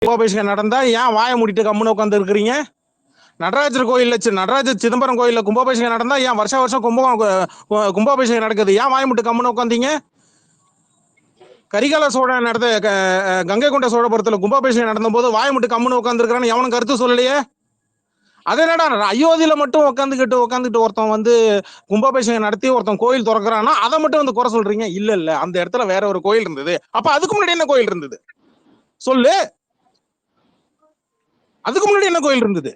கும்பாபிஷேகம் நடந்தா ஏன் வாயை மூடிட்டு கம்முன்னு உட்காந்து இருக்கிறீங்க? நடராஜர் கோயில்ல நடராஜர் சிதம்பரம் கோயில்ல கும்பாபிஷேகம் நடந்தா ஏன் வருஷம் கும்பாபிஷேகம் நடக்குது, ஏன் வாயை மூட்டு கம்முன்னு உட்காந்தீங்க? கரிகால சோழன் நடந்த கங்கை கொண்ட சோழபுரத்துல கும்பாபிஷேகம் நடந்த போது வாயை மூட்டு கம்முன்னு உட்காந்துருக்கிறான்னு எவனும் கருத்து சொல்லலையே. அதே என்னடா அயோத்தியில மட்டும் உட்காந்துட்டு ஒருத்தன் வந்து கும்பாபிஷேகம் நடத்தி ஒருத்தன் கோயில் திறக்கிறான்னா அதை மட்டும் வந்து குறை சொல்றீங்க? இல்ல அந்த இடத்துல வேற ஒரு கோயில் இருந்தது. அப்ப அதுக்கு முன்னாடி என்ன கோயில் இருந்தது சொல்லு. அதுக்கு முன்னாடி என்ன கோயில் இருந்தது?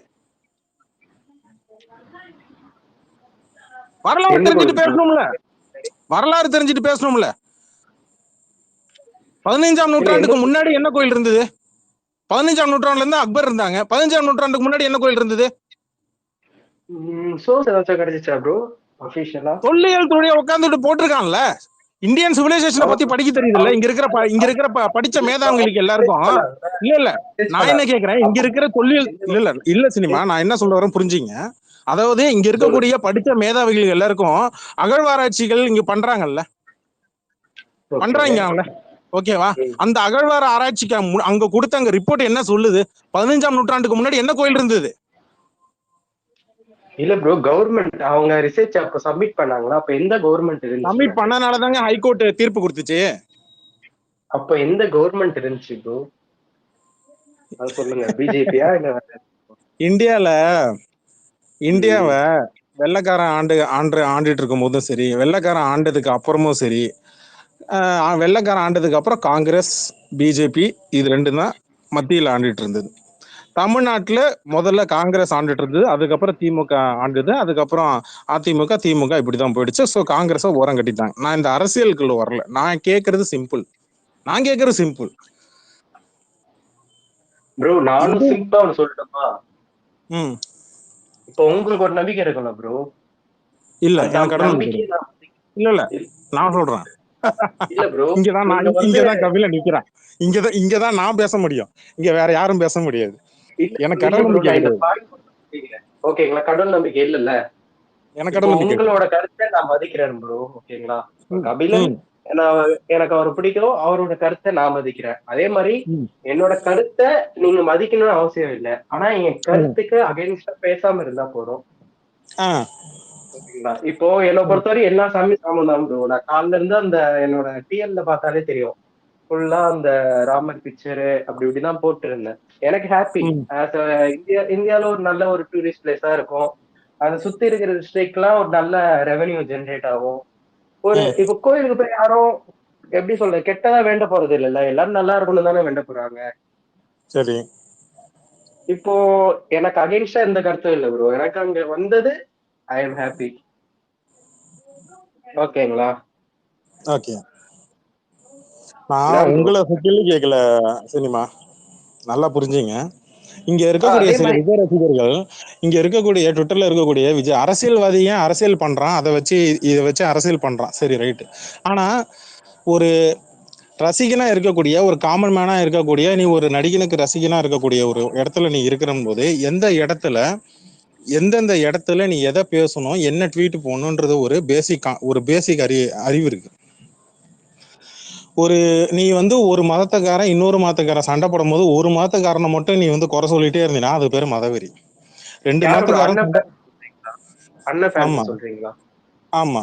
வரலாறு தெரிஞ்சுட்டு பேசணும்ல. 15ஆம் நூற்றாண்டுக்கு முன்னாடி என்ன கோயில் இருந்தது? 15ஆம் நூற்றாண்டுல இருந்து அக்பர் இருந்தாங்க. 15ஆம் நூற்றாண்டுக்கு முன்னாடி என்ன கோயில் இருந்தது? தொல்லியல் துறையை உட்கார்ந்துட்டு போட்டிருக்கான்ல. இந்தியன் சிவிலைசேஷனை பத்தி படிக்க தெரியுது இல்ல இங்க இருக்கிற படிச்ச மேதாவிகளுக்கு எல்லாருக்கும். இல்ல நான் என்ன கேக்குறேன், இங்க இருக்கிற தொல்லியல் இல்ல சினிமா நான் என்ன சொல்ல வரேன் புரிஞ்சுங்க. அதாவது இங்க இருக்கக்கூடிய படிச்ச மேதாவிகள் எல்லாருக்கும் அகழ்வாராய்ச்சிகள் இங்க பண்றாங்கல்ல. ஓகேவா? அந்த அகழ்வார ஆராய்ச்சிக்கு அங்க கொடுத்த அங்க ரிப்போர்ட் என்ன சொல்லுது? 15ஆம் நூற்றாண்டுக்கு முன்னாடி என்ன கோயில் இருந்தது? இல்ல ப்ரோ, கவர்மெண்ட் அவங்க ரிசர்ச் அப்ப சப்மிட் பண்ணாங்களா? அப்ப எந்த கவர்மெண்ட் இருந்துச்சு? சப்மிட் பண்ணனால தாங்க ஹைகோர்ட் தீர்ப்பு கொடுத்துச்சு. அப்ப எந்த கவர்மெண்ட் இருந்துச்சு ப்ரோ? அது சொல்லுங்க. பிஜேபியா இல்ல? இந்தியாவை வெள்ளைக்காரன் ஆண்டுட்டு இருக்கும் போதும் சரி, வெள்ளைக்காரன் ஆண்டதுக்கு அப்புறமும் சரி, வெள்ளைக்காரன் ஆண்டதுக்கு அப்புறம் காங்கிரஸ் பிஜேபி இது ரெண்டும் தான் மத்தியில் ஆண்டுட்டு இருந்தது. தமிழ்நாட்டுல முதல்ல காங்கிரஸ் ஆண்டுட்டு இருந்தது, அதுக்கப்புறம் திமுக ஆண்டுது, அதுக்கப்புறம் அதிமுக திமுக இப்படிதான் போயிடுச்சு. ஸோ காங்கிரஸை ஓரம் கட்டிட்டாங்க. நான் இந்த அரசியலுக்குள்ள வரல, நான் கேட்கறது சிம்பிள். ப்ரோ நானும் சிம்பிளா ஒன்னு சொல்லட்டுமா? இப்போ உங்களுக்கு ஒரு நம்பிக்கை இருக்கும்ல ப்ரோ? இல்ல எனக்கு இல்ல நான் சொல்றேன். இல்ல ப்ரோ, இங்கதான் கபில நிக்கிறான். இங்கதான் நான் பேச முடியும், இங்க வேற யாரும் பேச முடியாது. எனக்கு கடவுள் நம்பிக்கை. ஓகேங்களா? கடவுள் நம்பிக்கை இல்லல்ல. உங்களோட கருத்தை நான் மதிக்கிறேன் ப்ரோ. ஓகேங்களா? கபிலன் எனக்கு அவரை பிடிக்கும், அவரோட கருத்தை நான் மதிக்கிறேன். அதே மாதிரி என்னோட கருத்தை நீங்க மதிக்கணும்னு அவசியம் இல்லை. ஆனா என் கருத்துக்கு அகைன்ஸ்டா பேசாம இருந்தா போதும். ஓகேங்களா? இப்போ என்னை பொறுத்தவரை எல்லா சாமி சாமம் தான் ப்ரோ. நான் காலில இருந்து அந்த என்னோட டிஎல்ல பார்த்தாலே தெரியும், ஃபுல்லா அந்த ராமர் பிக்சரு அப்படி இப்படிதான் போட்டு இருந்தேன். எனக்கு ஹாப்பி. இந்தியால ஒரு நல்ல ஒரு டூரிஸ்ட் பிளேஸா இருக்கும். அதை சுத்தி இருக்கிற டிஸ்ட்ரிக்ட் எல்லாம் ஒரு நல்ல ரெவென்யூ ஜென்ரேட் ஆகும். ஒரு இப்ப கோயிலுக்கு போய் யாரும் எப்படி சொல்றது கெட்டதா வேண்ட போறது இல்லைல்ல, எல்லாரும் நல்லா இருக்கணும் தானே வேண்ட போறாங்க. சரி, இப்போ எனக்கு அகைன்ஸ்டா எந்த கருத்தும் இல்லை ப்ரோ. எனக்கு அங்க வந்தது ஐ எம் ஹாப்பி. ஓகேங்களா? ஓகே, நான் உங்களை கேள்வி கேட்கல சினிமா, நல்லா புரிஞ்சுங்க. இங்க இருக்கக்கூடிய சில விஜய் ரசிகர்கள், இங்க இருக்கக்கூடிய ட்விட்டர்ல இருக்கக்கூடிய விஜய் அரசியல்வாதி ஏன் அரசியல் பண்றான், இதை வச்சு அரசியல் பண்றான், சரி ரைட்டு. ஆனா ஒரு ரசிகனா இருக்கக்கூடிய, ஒரு காமன் மேனா இருக்கக்கூடிய, நீ ஒரு நடிகனுக்கு ரசிகனா இருக்கக்கூடிய ஒரு இடத்துல நீ இருக்கிற போது எந்தெந்த இடத்துல நீ எதை பேசணும், என்ன ட்வீட் போடணுன்றது ஒரு பேசிக் அறிவு இருக்கு. நீ வந்து ஒரு மதத்துக்காரன் இன்னொரு மதத்துக்காரன் சண்டை போடும் போது ஒரு மதத்துக்காரனை மட்டும் நீ வந்து குறை சொல்லிட்டே இருந்தீனா அது பேரு மதவெறி. ரெண்டு மதத்துக்காரன் ஆமா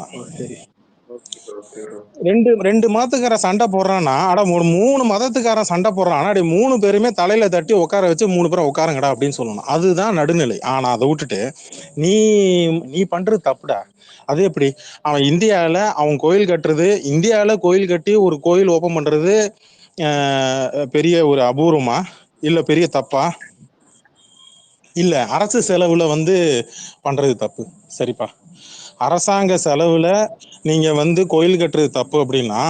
ரெண்டு மதத்துக்காரன் சண்டை போடுறான்னா ஒரு 3 மதத்துக்காரன் சண்டை போடுறான், ஆனா 3 பேருமே தலையில தட்டி உட்கார வச்சு 3 பேரும் உட்காருங்கடா அப்படின்னு சொல்லணும். அதுதான் நடுநிலை. ஆனா அதை விட்டுட்டு நீ பண்றது தப்புடா. அது எப்படி? அவன் இந்தியாவில் அவன் கோயில் கட்டுறது, இந்தியாவில் கோயில் கட்டி ஒரு கோயில் ஓபன் பண்றது பெரிய ஒரு அபூர்வமா இல்ல பெரிய தப்பா? இல்ல அரசு செலவுல வந்து பண்றது தப்பு, சரிப்பா. அரசாங்க செலவுல நீங்க வந்து கோயில் கட்டுறது தப்பு அப்படின்னா,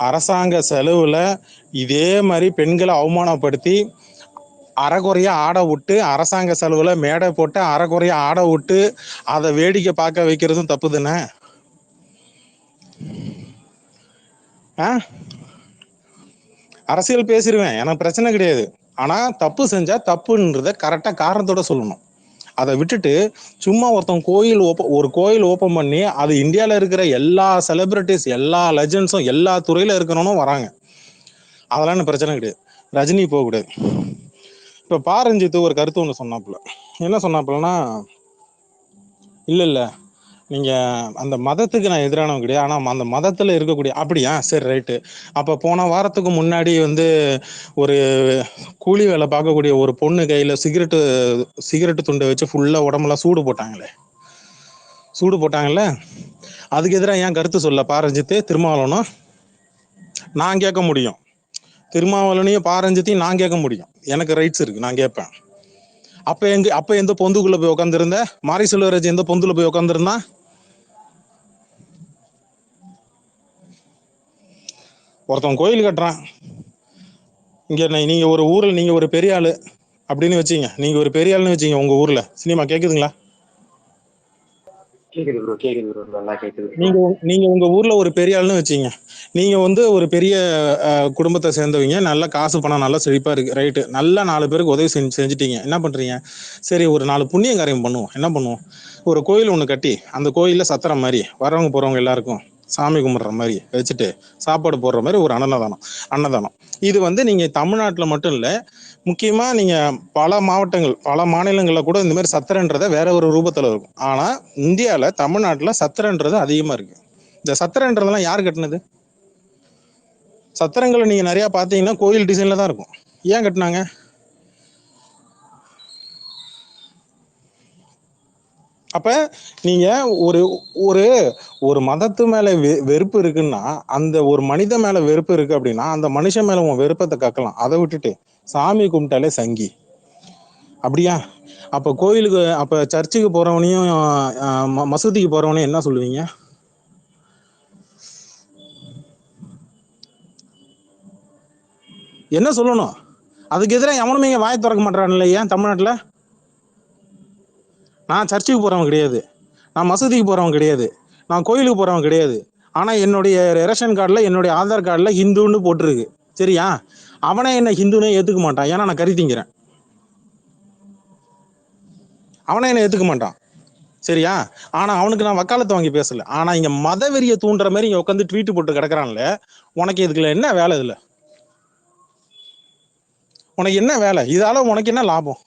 அரசாங்க செலவுல இதே மாதிரி பெண்களை அவமானப்படுத்தி அறகுறையா ஆட விட்டு, அரசாங்க செலவுல மேடை போட்டு அறகுறையா ஆட விட்டு அதை வேடிக்கை பார்க்க வைக்கிறதும் தப்பு தானே? அரசியல் பேசிடுவேன், எனக்கு பிரச்சனை கிடையாது. ஆனா தப்பு செஞ்சா தப்புன்றத கரெக்டா காரணத்தோட சொல்லணும். அதை விட்டுட்டு சும்மா ஒருத்தன் ஒரு கோயில் ஓபன் பண்ணி அது இந்தியாவில் இருக்கிற எல்லா செலிபிரிட்டிஸ் எல்லா லெஜண்ட்ஸும் எல்லா துறையில இருக்கிறவனும் வராங்க, அதெல்லாம் பிரச்சனை கிடையாது. ரஜினி போக கூடாது, இப்ப பாரஞ்சித்து ஒரு கருத்து ஒண்ணு சொன்னாப்புல. என்ன சொன்னாப்புலன்னா, இல்ல இல்ல நீங்க அந்த மதத்துக்கு நான் எதிரானவங்க கிடையாது, ஆனா அந்த மதத்துல இருக்கக்கூடிய அப்படியா சரி ரைட்டு. அப்ப போன வாரத்துக்கு முன்னாடி ஒரு கூலி வேலை பார்க்கக்கூடிய ஒரு பொண்ணு கையில சிகரெட்டு துண்டை வச்சு ஃபுல்லா உடம்பெல்லாம் சூடு போட்டாங்கல்ல, அதுக்கு எதிராக ஏன் கருத்து சொல்ல பாரஞ்சித்து திருமாவளவனும் நான் கேட்க முடியும், திருமாவளவனையும் பாரஞ்சித்தையும் நான் கேட்க முடியும், எனக்கு ரைட்ஸ் இருக்கு, நான் கேட்பேன். அப்ப எந்த பொந்துக்குள்ள போய் உட்காந்துருந்த? மாரி செல்வராஜ் எந்த பொந்துல போய் உட்காந்துருந்தான்? ஒருத்தன் கோயில் கட்டுறான் இங்க, நீங்க ஒரு ஊர்ல நீங்க ஒரு பெரிய ஆளு அப்படின்னு வச்சீங்க, நீங்க ஒரு பெரிய ஆளுன்னு வச்சீங்க உங்க ஊர்ல. சினிமா கேக்குதுங்களா? கேக்குது ப்ரோ, நல்லா கேக்குது ப்ரோ. நீங்க நீங்க உங்க ஊர்ல ஒரு பெரிய ஆளுன்னு வச்சீங்க, நீங்க ஒரு பெரிய குடும்பத்தை சேர்ந்தவங்க, நல்ல காசு பணம் நல்லா செழிப்பா இருக்கு, ரைட்டு, நல்லா 4 பேருக்கு உதவி செஞ்சுட்டீங்க. என்ன பண்றீங்க? சரி ஒரு 4 புண்ணிய காரியம் பண்ணுவோம். என்ன பண்ணுவோம்? ஒரு கோயில் ஒண்ணு கட்டி அந்த கோயில்ல சத்திரம் மாதிரி வரவங்க போறவங்க எல்லாருக்கும் சாமி கும்பிடுற மாதிரி வச்சுட்டு சாப்பாடு போடுற மாதிரி ஒரு அன்னதானம். இது நீங்க தமிழ்நாட்டுல மட்டும் இல்ல, முக்கியமா நீங்க பல மாவட்டங்கள் பல மாநிலங்கள்ல கூட இந்த மாதிரி சத்திரன்றத வேற ஒரு ரூபத்துல இருக்கும். ஆனா இந்தியால தமிழ்நாட்டுல சத்திரன்றது அதிகமா இருக்கு. இந்த சத்திரன்றதெல்லாம் யார் கட்டினது? சத்திரங்களை நீங்க நிறைய பாத்தீங்கன்னா கோயில் டிசைன்ல தான் இருக்கும். ஏன் கட்டினாங்க? அப்ப நீங்க ஒரு ஒரு ஒரு மதத்து மேல வெறுப்பு இருக்குன்னா, அந்த ஒரு மனித மேல வெறுப்பு இருக்கு அப்படின்னா அந்த மனுஷன் மேல உன் வெறுப்பத்தை கக்கலாம். அதை விட்டுட்டு சாமி கும்பிட்டாலே சங்கி அப்படியா? அப்ப கோயிலுக்கு அப்ப சர்ச்சுக்கு போறவனையும் மசூதிக்கு போறவனையும் என்ன சொல்லுவீங்க? என்ன சொல்லணும்? அதுக்கு எதிராக எவனுமே இங்க வாயை திறக்க மாட்டான்ல. ஏன் தமிழ்நாட்டுல? நான் சர்ச்சுக்கு போறவன் கிடையாது, நான் மசூதிக்கு போறவன் கிடையாது, நான் கோயிலுக்கு போறவன் கிடையாது. ஆனா என்னுடைய ரேஷன் கார்டுல என்னுடைய ஆதார் கார்டுல ஹிந்துன்னு போட்டிருக்கு. சரியா? அவனே என்ன ஹிந்துன்னு ஏத்துக்க மாட்டான், ஏன்னா நான் கறி திங்கிறேன். அவனே என்ன ஏத்துக்க மாட்டான். சரியா? ஆனா அவனுக்கு நான் வக்காலத்து வாங்கி பேசல. ஆனா இங்க மதவெறிய தூண்டுற மாதிரி இங்க உட்காந்து ட்வீட் போட்டு கிடக்குறான்ல, உனக்கு இதுல என்ன வேலை? இதுல உனக்கு என்ன வேலை? இதால உனக்கு என்ன லாபம்?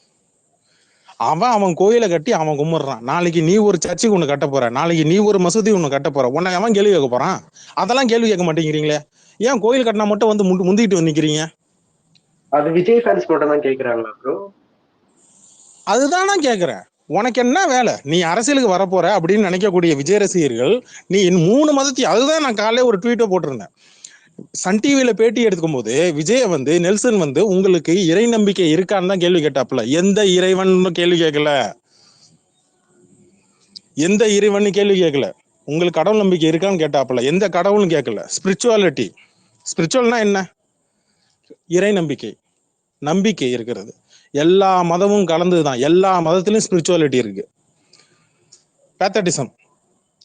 அவன் கோயிலை கட்டி அவன் கும்பிடுறான். நாளைக்கு நீ ஒரு சர்ச்சுக்கு ஒண்ணு கட்ட போற, நாளைக்கு நீ ஒரு மசூதி ஒண்ணு கட்ட போற, உன்னை அவன் கேள்வி கேட்க போறான்? அதெல்லாம் கேள்வி கேட்க மாட்டேங்கிறீங்களே. ஏன் கோயில் கட்டினா மட்டும் முந்திக்கிட்டு நிக்கிறீங்க? அது விஜய் ஃபேன்ஸ் மட்டும் தான் கேக்குறாங்களா ப்ரோ? அதுதான் நான் கேட்கிறேன். உனக்கு என்ன வேலை? நீ அரசியலுக்கு வரப்போற அப்படின்னு நினைக்கக்கூடிய விஜய் ரசிகர்கள், நீ 3 மதத்தையும், அதுதான் நான் காலையில ஒரு ட்வீட்டை போட்டிருந்தேன். சன் டிவியில பேட்டி எடுக்கும் போது விஜய் நெல்சன் உங்களுக்கு இறை நம்பிக்கை இருக்கான்னு தான் கேள்வி கேட்டாப்புல. எந்த இறைவன் கேள்வி கேட்கல, எந்த இறைவன் கேள்வி கேட்கல. உங்களுக்கு கடவுள் நம்பிக்கை இருக்கான்னு கேட்டாப்புல. எந்த கடவுள்னு கேட்கல. ஸ்பிரிச்சுவல்னா என்ன? இறை நம்பிக்கை, நம்பிக்கை இருக்கிறது. எல்லா மதமும் கலந்துதான், எல்லா மதத்திலும் ஸ்பிரிச்சுவாலிட்டி இருக்கு. பேத்தட்டிசம்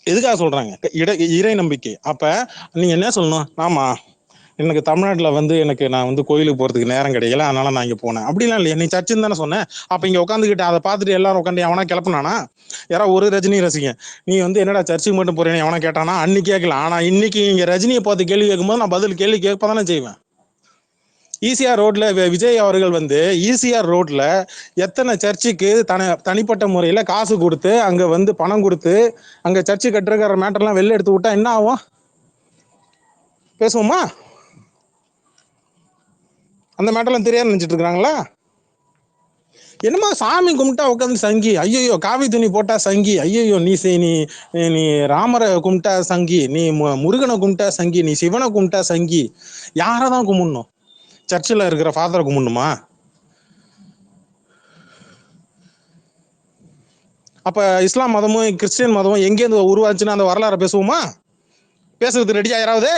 எதுக்காக சொல்றாங்க? இறை நம்பிக்கை. அப்ப நீங்க என்ன சொல்லணும்? ஆமா, எனக்கு தமிழ்நாட்டில் எனக்கு நான் கோயிலுக்கு போறதுக்கு நேரம் கிடைக்கல, அதனால நான் இங்க போனேன் அப்படிலாம் இல்லையா? நீ சர்ச்சுன்னு தானே சொன்னேன். அப்ப இங்க உட்காந்துக்கிட்டு அதை பார்த்துட்டு எல்லாரும் உட்காந்து எவனா கிளப்புனானா? யாரா ஒரு ரஜினி ரசிங்க நீ என்னடா சர்ச்சுக்கு மட்டும் போறேன்னு எவனா கேட்டானா? அன்னைக்கு கேட்கல. ஆனா இன்னைக்கு இங்க ரஜினியை பார்த்து கேள்வி கேட்கும்போது நான் பதில் கேள்வி கேட்பதானே செய்வேன். ஈசிஆர் ரோட்ல விஜய் அவர்கள் ஈசிஆர் ரோட்ல எத்தனை சர்ச்சுக்கு தனிப்பட்ட முறையில காசு கொடுத்து அங்க பணம் கொடுத்து அங்க சர்ச்சு கட்டுற மேட்டர்லாம் வெளில எடுத்து விட்டா என்ன ஆகும்? பேசுவோமா? அந்த மேட்டர்லாம் தெரியாது நினைச்சிட்டு இருக்காங்களா? என்னமா சாமி கும்பிட்டா உட்காந்து சங்கி, ஐயோ காவி துணி போட்டா சங்கி, ஐயோ நீ நீ ராமரை கும்பிட்டா சங்கி, நீ முருகனை கும்பிட்டா சங்கி, நீ சிவனை கும்பிட்டா சங்கி. யாரதான் கும்பிடணும்? சர்ச்சில் இருக்கிற ஃபாதரை கும்பிடணுமா? அப்ப இஸ்லாம் மதமும் கிறிஸ்டியன் மதமும் எங்கேருந்து உருவாச்சுன்னு அந்த வரலாறு பேசுவோமா? பேசுறதுக்கு ரெடியா யாராவது?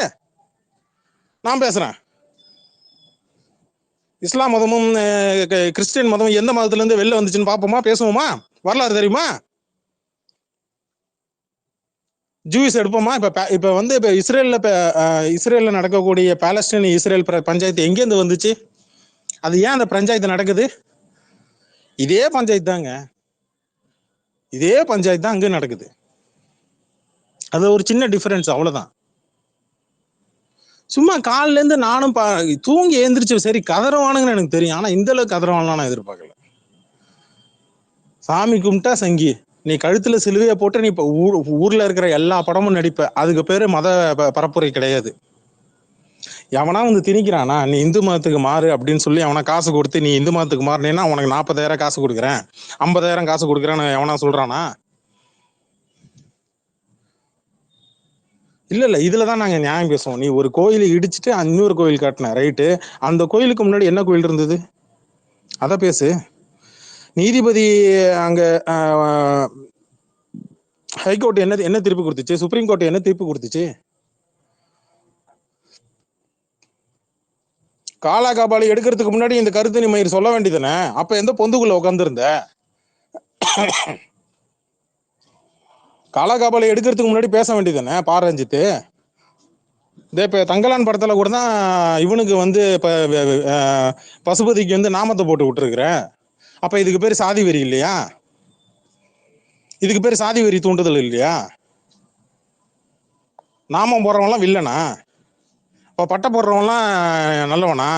நான் பேசுறேன். இஸ்லாம் மதமும் கிறிஸ்டியன் மதமும் எந்த மதத்துல இருந்து வெளில வந்துச்சுன்னு பாப்போமா? பேசுவோமா? வரலாறு தெரியுமா? ஜூஸ் எடுப்போமா? இப்ப இஸ்ரேல்ல நடக்கக்கூடிய பாலஸ்தீன் இஸ்ரேல் பஞ்சாயத்து எங்கேருந்து வந்துச்சு? அது ஏன் அந்த பஞ்சாயத்து நடக்குது? இதே பஞ்சாயத்து தாங்க, இதே பஞ்சாயத்து தான் அங்க நடக்குது. அது ஒரு சின்ன டிஃபரன்ஸ், அவ்வளவுதான். சும்மா காலில இருந்து நானும் தூங்கி எழுந்திரிச்சு சரி கதறவானுங்கன்னு எனக்கு தெரியும். ஆனா இந்த அளவுக்கு கதறவான்லாம் நான் எதிர்பார்க்கல. சாமி கும்பிட்டா சங்கி, நீ கழுத்துல சிலுவையை போட்டு நீ இப்ப ஊர்ல இருக்கிற எல்லா படமும் நடிப்ப, அதுக்கு பேரு மத பரப்புரை கிடையாது. எவனா வந்து திணிக்கிறானா நீ இந்து மதத்துக்கு மாறு அப்படின்னு சொல்லி அவனா காசு கொடுத்து நீ இந்து மதத்துக்கு மாறினேன்னா உனக்கு 40,000 காசு கொடுக்குறேன், 50,000 காசு கொடுக்குறேன்னு எவனா சொல்றானா? இல்ல இல்ல, இதுலதான் நாங்க நியாயம் பேசுவோம். நீ ஒரு கோயிலை இடிச்சுட்டு இன்னொரு கோயில் கட்டின ரைட்டு, அந்த கோயிலுக்கு முன்னாடி என்ன கோயில் இருந்தது அத பேசு. நீதிபதி அங்க ஹைகோர்ட் என்ன என்ன தீர்ப்பு கொடுத்துச்சு, சுப்ரீம் கோர்ட் என்ன தீர்ப்பு கொடுத்துச்சு? காலா காபாலி எடுக்கிறதுக்கு முன்னாடி இந்த கருத்து மயிர் சொல்ல வேண்டியதுதானே? அப்ப எந்த பொந்துக்குள்ள உட்காந்துருந்த? காலா காபாலி எடுக்கிறதுக்கு முன்னாடி பேச வேண்டியதுதானே பாரஞ்சித்து? இப்ப தங்கலான் படத்துல கூட தான் இவனுக்கு வந்து இப்ப பசுபதிக்கு வந்து நாமத்தை போட்டு விட்டுருக்குற. அப்ப இதுக்கு பேரு சாதி வெறி இல்லையா? இதுக்கு பேரு சாதி வெறி தூண்டுதல் இல்லையா? நாமம் போடுறவன்லாம் வில்லனா? இப்ப பட்டை போடுறவன்லாம் நல்லவனா?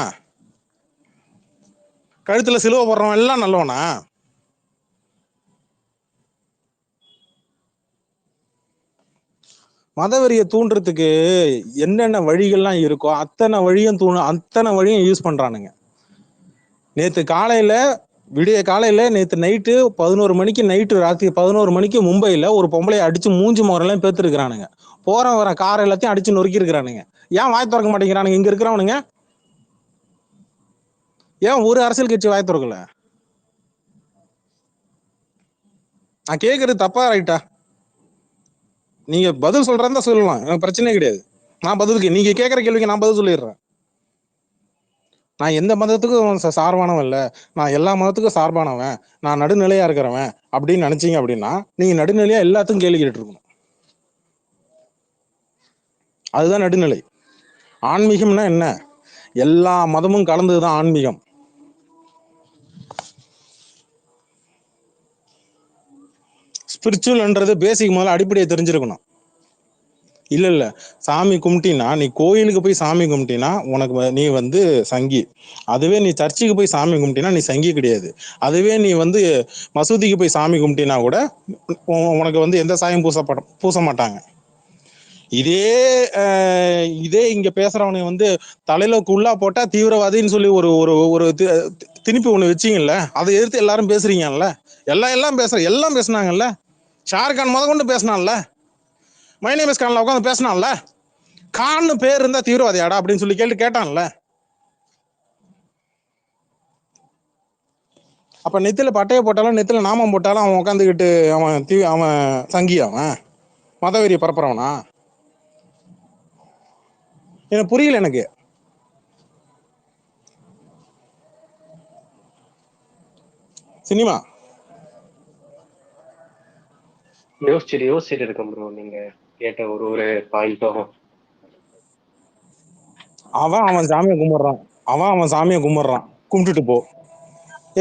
கழுத்துல சிலுவை போடுறவன் எல்லாம் நல்லவனா? மதவெறியை தூண்டுறதுக்கு என்னென்ன வழிகள்லாம் இருக்கோ அத்தனை வழியும் யூஸ் பண்றானுங்க. நேத்து காலையில நேத்து நைட்டு 11 மணிக்கு, ராத்திரி 11 மணிக்கு மும்பைல ஒரு பொம்பளையை அடிச்சு மூஞ்சி முகரெல்லாம் பேத்துருக்கானுங்க. போற வர கார் எல்லாத்தையும் அடிச்சு நொறுக்கி இருக்கிறானுங்க. ஏன் வாய் திறக்க மாட்டேங்கிறானுங்க இங்க இருக்கிறவனுங்க? ஏன் ஒரு அரசியல் கட்சி வாய் திறக்கல? நான் கேக்குறது தப்பா ரைட்டா? நீங்க பதில் சொல்றதா சொல்லலாம், எனக்கு பிரச்சனையே கிடையாது. நான் பதிலுக்கு நீங்க கேட்கிற கேள்விக்கு நான் பதில் சொல்லிடுறேன். நான் எந்த மதத்துக்கும் சார்பானவன் இல்ல, நான் எல்லா மதத்துக்கும் சார்பானவன், நான் நடுநிலையா இருக்கிறவன் அப்படின்னு நினைச்சீங்க அப்படின்னா நீங்க நடுநிலையா எல்லாத்துக்கும் கேள்வி கேட்டு இருக்கணும். அதுதான் நடுநிலை. ஆன்மீகம்னா என்ன? எல்லா மதமும் கலந்ததுதான் ஆன்மீகம். ஸ்பிரிச்சுவல்ன்றது பேசிக் முதல்ல அடிப்படையை தெரிஞ்சிருக்கணும். இல்ல இல்ல, சாமி கும்பிட்டினா நீ கோயிலுக்கு போய் சாமி கும்பிட்டினா உனக்கு நீ வந்து சங்கி. அதுவே நீ சர்ச்சுக்கு போய் சாமி கும்பிட்டினா நீ சங்கி கிடையாது. அதுவே நீ வந்து மசூதிக்கு போய் சாமி கும்பிட்டினா கூட உனக்கு வந்து எந்த சாயம் பூச மாட்டாங்க. இதே இங்க பேசுறவனை வந்து தலையில குள்ளா போட்டா தீவிரவாதின்னு சொல்லி ஒரு ஒரு ஒரு திணிப்பு ஒண்ணு வச்சீங்கல்ல, அதை எதிர்த்து எல்லாரும் பேசுறீங்கல்ல. எல்லாம் பேசுனாங்கல்ல. ஷாருக்கான் முத கொண்டு பேசினான்ல, மை நேம் இஸ் கான்ல உட்காந்து பேசினான்ல. கான்னு பேர் இருந்தா தீவிரவாதியாடா அப்படின்னு சொல்லி கேட்டான்ல. அப்ப நெத்தில பட்டையை போட்டாலும் நெத்தில நாமம் போட்டாலும் அவன் உட்காந்துக்கிட்டு அவன் சங்கி, அவன் மதவெறியை பரப்புறவனா? எனக்கு புரியல. எனக்கு சினிமா யோசிச்சுட்டு இருக்கேன் ப்ரோ நீங்க கேட்ட ஒரு ஒரு பாயிண்ட்டும். அவன் சாமியை கும்பிடுறான், அவன் சாமியை கும்பிடுறான், கும்பிட்டுட்டு போ.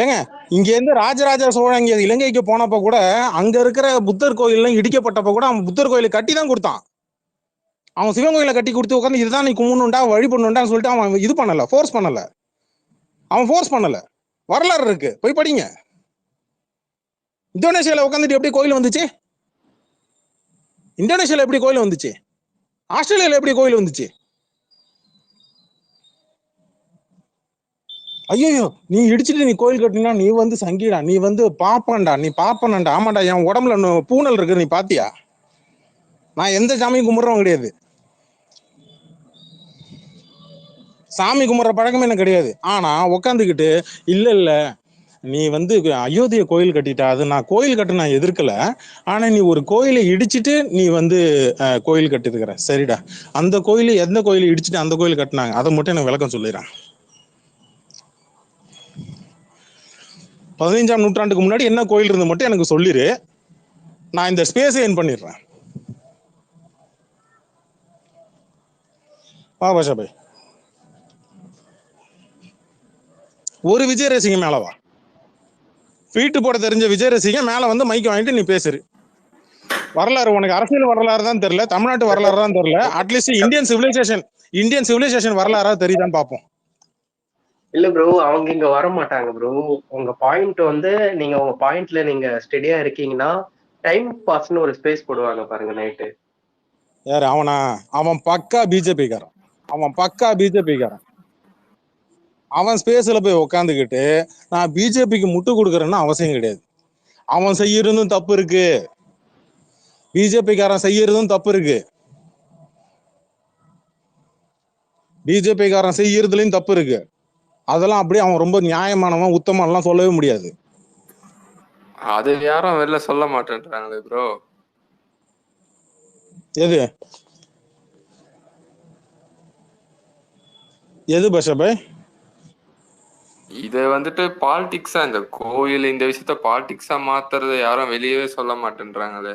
ஏங்க, இங்க இருந்து ராஜராஜ சோழன் இங்க இலங்கைக்கு போனப்ப கூட அங்க இருக்கிற புத்தர் கோயில் இடிக்கப்பட்டப்ப கூட அவன் புத்தர் கோயிலை கட்டி தான் கொடுத்தான். அவன் சிவன் கோயிலை கட்டி கொடுத்து உட்காந்து இதுதான் நீ கும்பிடணும்டா வழிபடணும்டான்னு சொல்லிட்டு அவன் இது பண்ணல, ஃபோர்ஸ் பண்ணல. வரலாறு இருக்கு, போய் படிங்க. இந்தோனேஷியால உட்காந்துட்டு எப்படி கோயில் வந்துச்சு? இந்தோனேஷியால எப்படி கோயில் வந்துச்சு? ஆஸ்திரேலியால எப்படி கோயில் வந்துச்சு? ஐயோ, நீ இடிச்சுட்டு நீ கோயில் கட்டினா நீ வந்து சங்கிடா, நீ வந்து பாப்பண்டா, நீ பாப்பனண்டா. ஆமாண்டா, என் உடம்புல பூனல் இருக்கு, நீ பாத்தியா? நான் எந்த சாமியும் கும்பிடுறவன் கிடையாது, சாமி கும்பிட்ற பழக்கமே எனக்கு கிடையாது. ஆனா உட்காந்துக்கிட்டு இல்ல இல்ல நீ வந்து அயோத்திய கோயில் கட்டிட்ட, அது நான் கோயில் கட்ட நான் எதிர்க்கல, ஆனா நீ ஒரு கோயிலை இடிச்சிட்டு நீ வந்து கோயில் கட்டிருக்கிற, சரிடா. அந்த கோயில் எந்த கோயிலை இடிச்சிட்டு அந்த கோயில் கட்டினாங்க அதை மட்டும் எனக்கு விளக்கம் சொல்லிடுறேன். 15ஆம் நூற்றாண்டுக்கு முன்னாடி என்ன கோயில் இருந்து மட்டும் எனக்கு சொல்லிரு, நான் இந்த ஸ்பேஸை என் பண்ணிடுறேன். பாஷா பாய், ஒரு விஜய் ரசிகன் மேலவா? ஃபீட்டு போட தெரிஞ்ச விஜய் ரசிகன் மேல வந்து மைக் வாங்கிட்டு நீ பேசுரு. வரலாறு உனக்கு அரசியல் வரலாறு தான் தெரியல, தமிழ்நாட்டு வரலாறு தான் தெரியல, at least Indian civilisation Indian civilisation வரலாறா தெரியுதான்னு பார்ப்போம். இல்ல ப்ரோ, அவங்க இங்க வர மாட்டாங்க ப்ரோ. உங்க பாயிண்ட் வந்து நீங்க உங்க பாயிண்ட்ல நீங்க ஸ்டெடியா இருக்கீங்கன்னா டைம் பாஸ்னு ஒரு ஸ்பேஸ் போடுவாங்க பாருங்க நைட்டு. யாரு அவனா? அவன் பக்கா பிஜேபிக்காரன், அவன் பக்கா பிஜேபிக்காரன். அவன் ஸ்பேஸ்ல போய் உக்காந்துக்கிட்டு நான் பிஜேபிக்கு முட்டு கொடுக்கறேன்னு அவசியம் கிடையாது. அவன் செய்யறதும் தப்பு இருக்கு, பிஜேபிக்காரன் செய்யறதும் தப்பு இருக்கு, பிஜேபிக்காரன் செய்யறதுலயும் தப்பு இருக்கு. அதெல்லாம் அப்படியே அவன் ரொம்ப நியாயமானவன் உத்தமன்லாம் சொல்லவே முடியாது. அது யாரும் வெளில சொல்ல மாட்டேன்றாங்களே ப்ரோ. எது எது பஷபாய்? இதை வந்துட்டு பாலிடிக்ஸா, இந்த கோயில் இந்த விஷயத்த பாலிடிக்ஸா மாத்துறத யாரும் வெளியவே சொல்ல மாட்டேன்றாங்களே.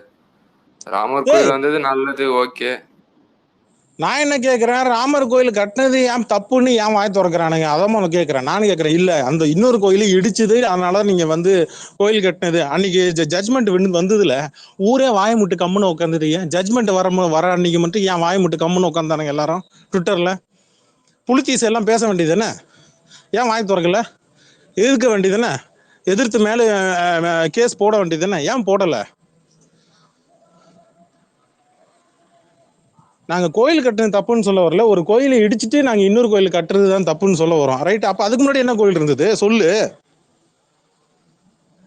ராமர் கோயில் வந்தது நல்லது, ஓகே. நான் என்ன கேட்கிறேன், ராமர் கோயில் கட்டினது ஏன் தப்புன்னு ஏன் வாய் திறக்கிறானுங்க? அதான் கேட்கிறேன். நானும் கேட்கிறேன், இல்ல அந்த இன்னொரு கோயிலை இடிச்சுது அதனால நீங்க வந்து கோயில் கட்டினது அன்னைக்கு ஜட்மெண்ட் வந்ததுல ஊரே வாய முட்டு கம்முன்னு உட்காந்துட்டு, ஏன் ஜட்மெண்ட் வர அன்னைக்கு மட்டும் ஏன் வாய முட்டு கம்முன்னு உட்காந்தானுங்க எல்லாரும் ட்விட்டர்ல? புலித்தீஸ் எல்லாம் பேச வேண்டியது என்ன? ஏன் வாய் திறக்கல? எதிர்க்க வேண்டியது என்ன? எதிர்த்து மேல கேஸ் போட வேண்டியது என்ன? ஏன் போடல? நாங்க கோயில் கட்டுறது தப்புன்னு சொல்ல வரல, ஒரு கோயிலை இடிச்சுட்டு நாங்க இன்னொரு கோயில் கட்டுறது தான் தப்புன்னு சொல்ல வரோம், ரைட்? அப்ப அதுக்கு முன்னாடி என்ன கோயில் இருந்தது சொல்லு.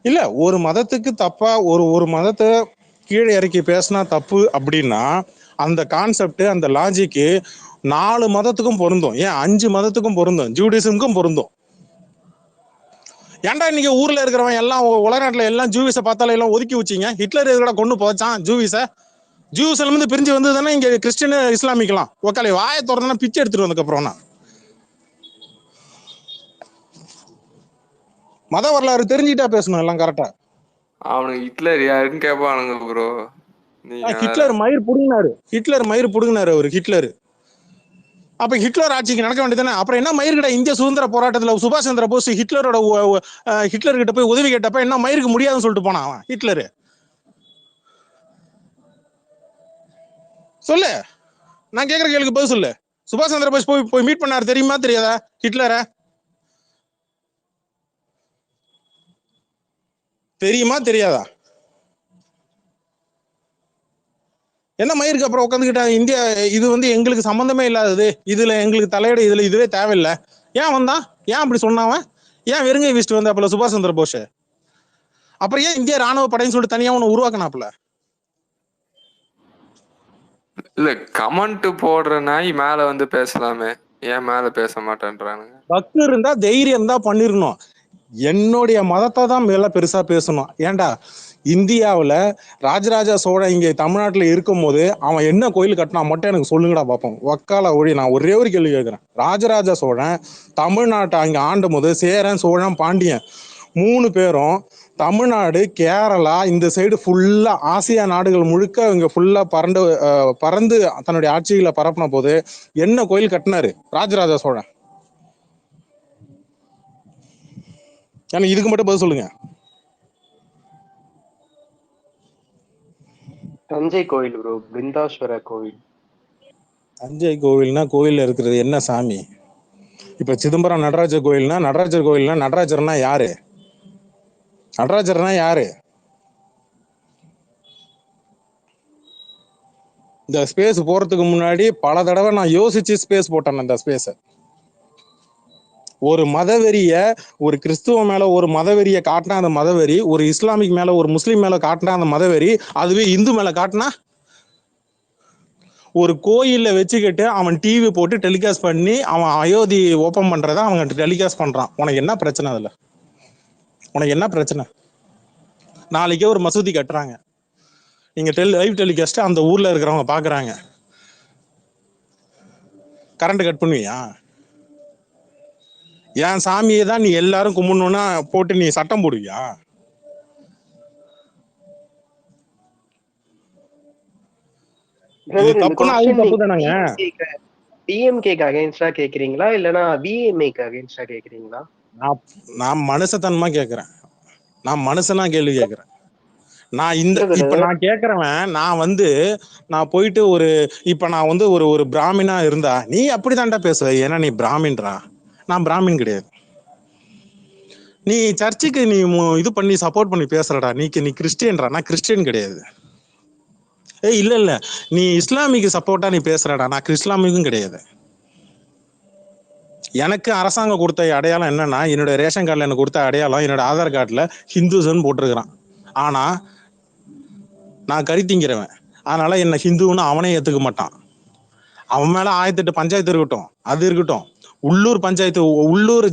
இல்ல ஒரு மதத்துக்கு தப்பா ஒரு மதத்தை கீழே இறக்கி பேசினா தப்பு அப்படின்னா அந்த கான்செப்ட் அந்த லாஜிக்கு 4 மதத்துக்கும் பொருந்தும், ஏன் 5 மதத்துக்கும் பொருந்தும், ஜூடிசமுக்கும் பொருந்தும். ஏன்டா இன்னைக்கு ஊர்ல இருக்கிறவன் எல்லாம் உலகநாட்டுல எல்லாம் ஜூவிஸை பார்த்தாலும் எல்லாம் ஒதுக்கி வச்சிங்க? ஹிட்லர் எதுக்கட கொண்டு போச்சான் ஜூவிஸை? ஜூஸ்ல இருந்து பிரிஞ்சு வந்து தானே இங்க கிறிஸ்டின் இஸ்லாமிக்கலாம். ஒக்காலை வாயை திறந்தா பிச்சை எடுத்துட்டு வந்ததுக்கு மத வரலாறு தெரிஞ்சுட்டா பேசணும் எல்லாம் கரெக்டா. அவனுக்கு ஹிட்லர் யாருன்னு கேட்பானுங்க ப்ரோ. ஹிட்லர் மயிர் புடுங்கினாரு அவரு ஹிட்லர். அப்ப ஹிட்லர் ஆட்சிக்கு நடக்க வேண்டியதானே? அப்புறம் என்ன மயிர் கிட்ட இந்திய சுதந்திர போராட்டத்துல சுபாஷ் சந்திர போஸ் ஹிட்லர் கிட்ட போய் உதவி கேட்டப்ப என்ன மயிருக்கு முடியாதுன்னு சொல்லிட்டு போனான் அவன் ஹிட்லரு? சொல்லு, நான் கேட்கிற கேள்விக்கு பதில் சொல்லு. சுபாஷ் சந்திர போஸ் போய் மீட் பண்ணாரு தெரியுமா தெரியாதா ஹிட்லரை? தெரியுமா தெரியாதா? என்ன மயிருக்கு அப்புறம் உட்காந்துக்கிட்டா இந்தியா இது வந்து எங்களுக்கு சம்பந்தமே இல்லாதது, இதுல எங்களுக்கு தலையிட, இதுவே தேவையில்லை ஏன் வந்தான்? ஏன் அப்படி சொன்னாவன்? ஏன் வெறுங்கை வீசிட்டு வந்த அப்பல சுபாஷ் சந்திர போஸ்? அப்புறம் ஏன் இந்திய ராணுவ படைன்னு சொல்லிட்டு தனியா ஒண்ணு உருவாக்கினாப்புல? இல்ல கமெண்ட் போடுற நாய் மேல வந்து பேசலாமே, ஏன் மேல பேச மாட்டேன்றானுங்க? பக்கு இருந்தா தைரியம் இருந்தா பண்ணிருக்கணும். என்னுடைய மதத்தை தான் மேல பெருசா பேசணும். ஏன்டா இந்தியாவில் ராஜராஜ சோழன் இங்கே தமிழ்நாட்டில் இருக்கும் போது அவன் என்ன கோயில் கட்டினா மட்டும் எனக்கு சொல்லுங்கடா பார்ப்போம். வக்கால ஒழி. நான் ஒரே ஒரு கேள்வி கேட்குறேன். ராஜராஜ சோழன் தமிழ்நாட்டை அங்கே ஆண்டும் போது சேரன் சோழன் பாண்டியன் 3 பேரும் தமிழ்நாடு கேரளா இந்த சைடு ஃபுல்லா ஆசியா நாடுகள் முழுக்க இங்க ஃபுல்லா பறந்து தன்னுடைய ஆட்சிகளை பரப்பின போது என்ன கோயில் கட்டினாரு ராஜராஜ சோழன்? எனக்கு இதுக்கு மட்டும் பதில் சொல்லுங்க. தஞ்சை கோயில் ப்ரோ, பிருந்தாஸ்வர கோவில். தஞ்சை கோவில்னா கோயில்ல இருக்கிறது என்ன சாமி? இப்ப சிதம்பரம் நடராஜர் கோயில்னா நடராஜர்னா யாரு? நடராஜர்னா யாரு? இந்த ஸ்பேஸ் போறதுக்கு முன்னாடி பல தடவை நான் யோசிச்சு ஸ்பேஸ் போட்டேன். இந்த ஸ்பேஸ ஒரு மதவெறிய, ஒரு கிறிஸ்துவ மேல ஒரு மதவெறிய காட்டினா அந்த மதவெறி, ஒரு இஸ்லாமிக் மேல ஒரு முஸ்லீம் மேல காட்டினா அந்த மதவெறி, அதுவே இந்து மேல காட்டினா, ஒரு கோயில்ல வச்சுக்கிட்டு அவன் டிவி போட்டு டெலிகாஸ்ட் பண்ணி அவன் அயோத்தி ஓபன் பண்றத அவங்க டெலிகாஸ்ட் பண்றான். உனக்கு என்ன பிரச்சனை? அதுல உனக்கு என்ன பிரச்சனை? நாளைக்கே ஒரு மசூதி கட்டுறாங்க, நீங்க லைவ் டெலிகாஸ்ட் அந்த ஊர்ல இருக்கிறவங்க பாக்குறாங்க, கரண்ட் கட் பண்ணுவியா? என் சாமியை தான் நீ எல்லாரும் கும்பிடணும்னா போட்டு நீ சட்டம் போடுவியா? இது தப்புனா அது தப்பு தானங்க. டிஎம்கேக்கு அகைன்ஸ்டா கேக்குறீங்களா இல்லனா விஎம்ஏக்கு அகைன்ஸ்டா கேக்குறீங்களா? நான் மனுஷத்தனமா கேக்குறேன். நான் மனுஷனா கேள்வி கேட்கிறேன். நான் இந்த இல்ல இப்ப பிரதர். நான் கேக்குறவன், நான் போயிட்டு இப்ப நான் ஒரு பிராமினா இருந்தா நீ அப்படித்தான்டா பேசுவ, ஏன்னா நீ பிராமின்றா. நான் பிராமின் கிடையாது. நீ சர்ச்சுக்கு நீ இது பண்ணி சப்போர்ட் பண்ணி பேசுறடா, நீ கிறிஸ்டியன்றா, நான் கிறிஸ்டியன் கிடையாது. இல்ல இல்ல, நீ இஸ்லாமிக்கு சப்போர்ட்டா நீ பேசுறடா, நான் இஸ்லாமிக்கும் கிடையாது. எனக்கு அரசாங்கம் கொடுத்த அடையாளம் என்னன்னா, என்னோட ரேஷன் கார்டில் எனக்கு கொடுத்த அடையாளம், என்னோட ஆதார் கார்டில் ஹிந்துஸ்ன்னு போட்டிருக்கிறான். ஆனா நான் கறி திங்கிறவன், அதனால என்ன ஹிந்துன்னு அவனே ஏத்துக்க மாட்டான். அவன் மேல 1008 பஞ்சாயத்து இருக்கட்டும், அது இருக்கட்டும். உள்ளூர் பஞ்சாயத்து, உள்ளூர்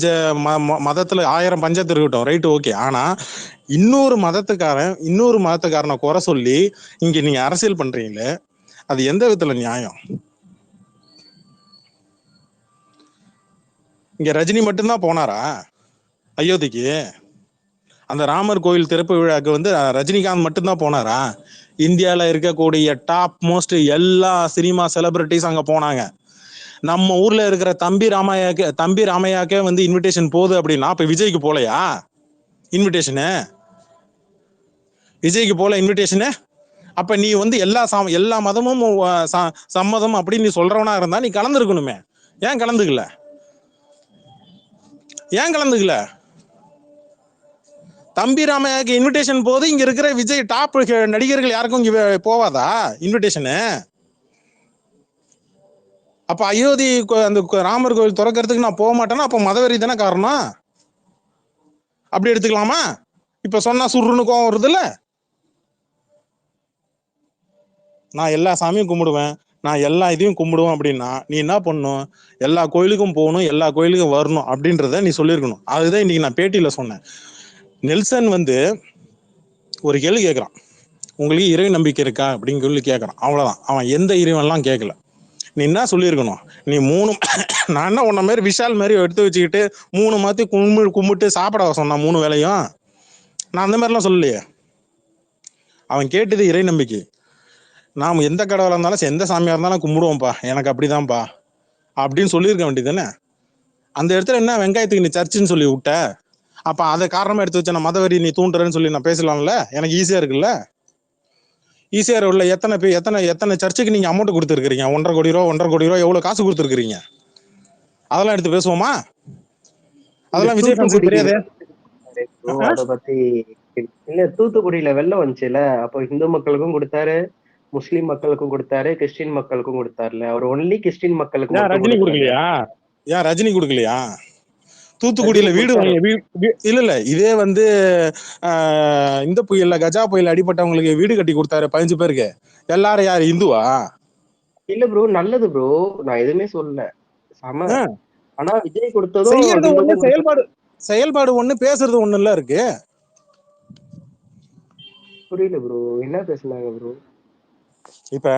மதத்துல 1000 பஞ்சாயத்து இருக்கட்டும், ரைட், ஓகே. ஆனா இன்னொரு மதத்துக்காரனை குறை சொல்லி இங்க நீங்க அரசியல் பண்றீங்களே, அது எந்த விதத்துல நியாயம்? இங்க ரஜினி மட்டும்தான் போனாரா அயோத்திக்கு? அந்த ராமர் கோயில் திறப்பு விழாக்கு ரஜினிகாந்த் மட்டும்தான் போனாரா? இந்தியாவில் இருக்கக்கூடிய டாப் மோஸ்ட் எல்லா சினிமா செலிபிரிட்டிஸ் அங்க போனாங்க. நம்ம ஊர்ல இருக்கிற தம்பி ராமையாக்கே இன்விடேஷன் போகுது அப்படின்னா, அப்ப விஜய்க்கு போலையா இன்விடேஷனு? விஜய்க்கு போல இன்விடேஷனு? அப்ப நீ எல்லா மதமும் சம்மதம் அப்படின்னு நீ சொல்றவனா இருந்தா நீ கலந்துருக்கணுமே. ஏன் கலந்துக்கல? தம்பி ராமையாக்கு இன்விடேஷன் போது இங்க இருக்கிற விஜய் டாப் நடிகர்கள் யாருக்கும் இங்க போவாதா இன்விடேஷனு? அப்ப அயோத்தி அந்த ராமர் கோவில் திறக்கிறதுக்கு நான் போக மாட்டேன்னா அப்ப மதவெறி தானே காரணம்? அப்படி எடுத்துக்கலாமா? இப்ப சொன்னா சுருன்னு கோவம் வருது இல்ல? நான் எல்லா சாமியும் கும்பிடுவேன், நான் எல்லா இதையும் கும்பிடுவேன் அப்படின்னா நீ என்ன பண்ணணும்? எல்லா கோயிலுக்கும் போகணும், எல்லா கோயிலுக்கும் வரணும் அப்படின்றத நீ சொல்லியிருக்கணும். அதுதான் இன்னைக்கு நான் பேட்டியில சொன்னேன். நெல்சன் ஒரு கேள்வி கேட்கறான், உங்களுக்கு இறை நம்பிக்கை இருக்கா அப்படின்னு சொல்லி கேட்கறான். அவ்வளவுதான். அவன் எந்த இறைவன்லாம் கேட்கல. நீ என்ன சொல்லியிருக்கணும்? நீ நான் என்ன உன்ன மாதிரி விஷால் மாதிரி எடுத்து வச்சுக்கிட்டு 3 மாத்தி கும்பிட்டு சாப்பிட சொன்னான் 3 வேளையும். நான் அந்த மாதிரிலாம் சொல்லலையே. அவன் கேட்டது இறை நம்பிக்கை. நாம் எந்த கடவுளாக இருந்தாலும் எந்த சாமியா இருந்தாலும் கும்பிடுவோம்ப்பா, எனக்கு அப்படிதான்ப்பா அப்படின்னு சொல்லியிருக்க வேண்டியதுதானே. அந்த இடத்துல என்ன வெங்காயத்துக்கு நீ சர்ச்சுன்னு சொல்லி விட்ட? அப்ப அதை காரணமா எடுத்து வச்ச நான் மதவெறி நீ தூண்டுறேன்னு சொல்லி நான் பேசலாம்ல? எனக்கு ஈஸியா இருக்குல்ல. ஈஸியா உள்ள எத்தனை சர்ச்சுக்கு நீங்க அமௌண்ட் கொடுத்துருக்கீங்க? 1,50 கோடி ரூபா எவ்வளவு காசு கொடுத்துருக்கீங்க? அதெல்லாம் எடுத்து பேசுவோமா? அதெல்லாம் விஜய் ஃபேன்ஸுக்கு தெரியாது. அத பத்தி இல்ல, தூத்துக்குடியில வெள்ளம் வந்துச்சுல, அப்போ இந்து மக்களுக்கும் கொடுத்தாரு, முஸ்லிம் மக்களுக்கும் கொடுத்தாரு, கிறிஸ்டின் மக்களுக்கும் கொடுத்தாருல. அவர் ஒன்லி கிறிஸ்டின் மக்களுக்கு ஏன் மட்டும் ரஜினி கொடுக்கல. கொடுக்கலையா? தூத்துக்குடியில வீடு இல்ல இதே இந்த புயல்ல, கஜா புயல் அடிப்பட்டவங்களுக்கு வீடு கட்டி கொடுத்தாரு 15 பேருக்கு. எல்லாரும் யாரு, இந்துவா? இல்ல ப்ரோ, நல்லது ப்ரோ, நான் எதுவுமே சொல்லல, சம. ஆனா விஜய் கொடுத்ததும் செய்யறது ஒண்ணு, செயல்பாடு ஒண்ணு, பேசுறது ஒண்ணு இல்ல இருக்கு. புரியல ப்ரோ, என்ன பேசுனாங்க ப்ரோ? இப்ப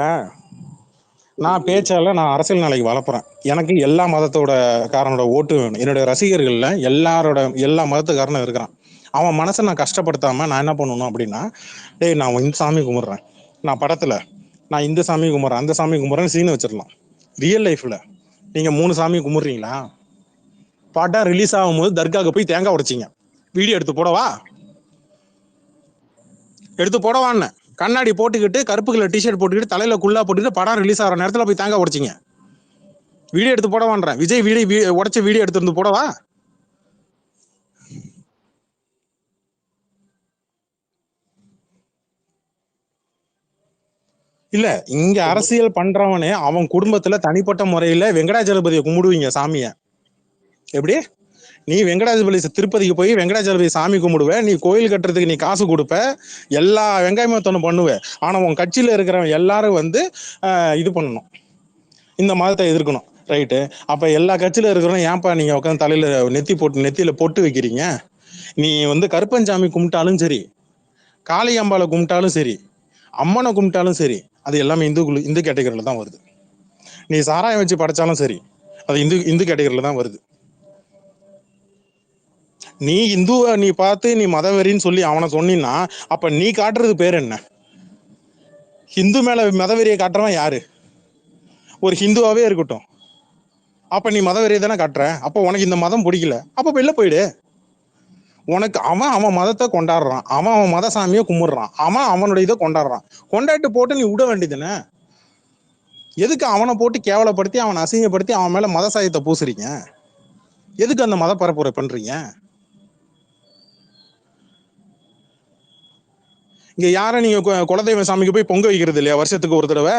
நான் பேச்சால நான் அரசியல் நாளைக்கு வளர்ப்புறேன். எனக்கு எல்லா மதத்தோட காரனோட ஓட்டு வேணும். என்னுடைய ரசிகர்கள்ல எல்லா மதத்துக்காரனும் இருக்கிறான். அவன் மனசை நான் கஷ்டப்படுத்தாம நான் என்ன பண்ணணும் அப்படின்னா, டேய் நான் இந்த சாமி கும்பிடுறேன், நான் படத்துல நான் இந்த சாமி கும்பிட்றேன், அந்த சாமி கும்பிட்றேன்னு சீனை வச்சிடலாம். ரியல் லைஃப்ல நீங்க 3 சாமி கும்பிட்றீங்களா? படம் ரிலீஸ் ஆகும்போது தர்காவுக்கு போய் தேங்காய் உடைச்சிங்க, வீடியோ எடுத்து போடவான்னு கண்ணாடி போட்டுக்கிட்டு, கருப்பு கலர் டிஷர்ட் போட்டுக்கிட்டு, தலையில குள்ளா போட்டுக்கிட்டு, படம் ரிலீஸ் ஆகிற நேரத்துல போய் தேங்காய் உடைச்சிங்க, வீடியோ எடுத்து போடவான்றேன். விஜய் உடைச்ச வீடியோ எடுத்து போடவா? இல்ல, இங்க அரசியல் பண்றவனே அவன் குடும்பத்துல தனிப்பட்ட முறையில வெங்கடாஜலபதியை கும்பிடுவீங்க சாமிய. எப்படி நீ வெங்கடாஜலபதி திருப்பதிக்கு போய் வெங்கடாஜலபதி சாமி கும்பிடுவ, நீ கோயில் கட்டுறதுக்கு நீ காசு கொடுப்ப, எல்லா வெங்காயமத்தனும் பண்ணுவ. ஆனா உன் கட்சியில இருக்கிறவன் எல்லாரும் இது பண்ணணும், இந்த மதத்தை எதிர்க்கணும், ரைட்டு? அப்ப எல்லா கட்சியில இருக்கிறவங்க ஏன்பா நீங்க உட்காந்து தலையில நெத்தியில பொட்டு வைக்கிறீங்க? நீ கருப்பஞ்சாமி கும்பிட்டாலும் சரி, காளியம்பாலை கும்பிட்டாலும் சரி, அம்மனை கும்பிட்டாலும் சரி, அது எல்லாமே இந்து கேட்டகரியில தான் வருது. நீ சாராயம் வச்சு படைச்சாலும் சரி, அது இந்து கேட்டகரியில தான் வருது. நீ இந்துவை நீ பார்த்து நீ மதவெறின்னு சொல்லி அவனை சொன்னீன்னா அப்ப நீ காட்டுறது பேர் என்ன? ஹிந்து மேல மதவெறியை காட்டுறவன் யாரு? ஒரு ஹிந்துவாவே இருக்கட்டும், அப்ப நீ மதவெறியை தானே காட்டுற. அப்ப உனக்கு இந்த மதம் பிடிக்கல, அப்ப வெளில போயிடு. உனக்கு அவன் மதத்தை கொண்டாடுறான், அவன் மத சாமியை கும்பிடுறான், அவனுடைய இதை கொண்டாடுறான். கொண்டாட்டு போட்டு நீ விட வேண்டியதுன்னு. எதுக்கு அவனை போட்டு கேவலப்படுத்தி அவனை அசிங்கப்படுத்தி அவன் மேல மத சாயத்தை பூசுறீங்க? எதுக்கு அந்த மத பரப்புரை பண்றீங்க? இங்க யாரும் நீங்க குலதெய்வ சாமிக்கு போய் பொங்க வைக்கிறது இல்லையா? வருஷத்துக்கு ஒரு தடவை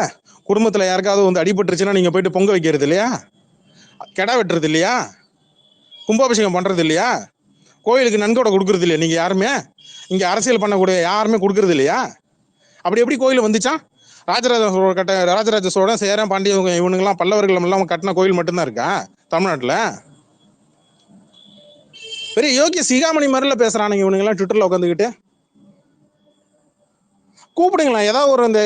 குடும்பத்துல யாருக்காவது வந்து அடிபட்டுருச்சுன்னா நீங்க போயிட்டு பொங்க வைக்கிறது இல்லையா? கெடா வெட்டுறது இல்லையா? கும்பாபிஷேகம் பண்றது இல்லையா? கோயிலுக்கு நன்கொடை கொடுக்கறது இல்லையா? நீங்க யாருமே இங்க அரசியல் பண்ணக்கூடிய யாருமே கொடுக்கறது இல்லையா? அப்படி எப்படி கோயில் வந்துச்சா? ராஜராஜ சோழன், சேரன், பாண்டிய இவனுங்கெல்லாம் பல்லவர்கள் எல்லாம் கட்டின கோயில் மட்டும்தான் இருக்கா தமிழ்நாட்டுல? பெரிய யோகிய சிகாமணி மாதிரில பேசுறானுங்க இவனுங்கெல்லாம் ட்விட்டர்ல உட்காந்துக்கிட்டு. கூப்பிடுங்களா ஏதாவது ஒரு இந்த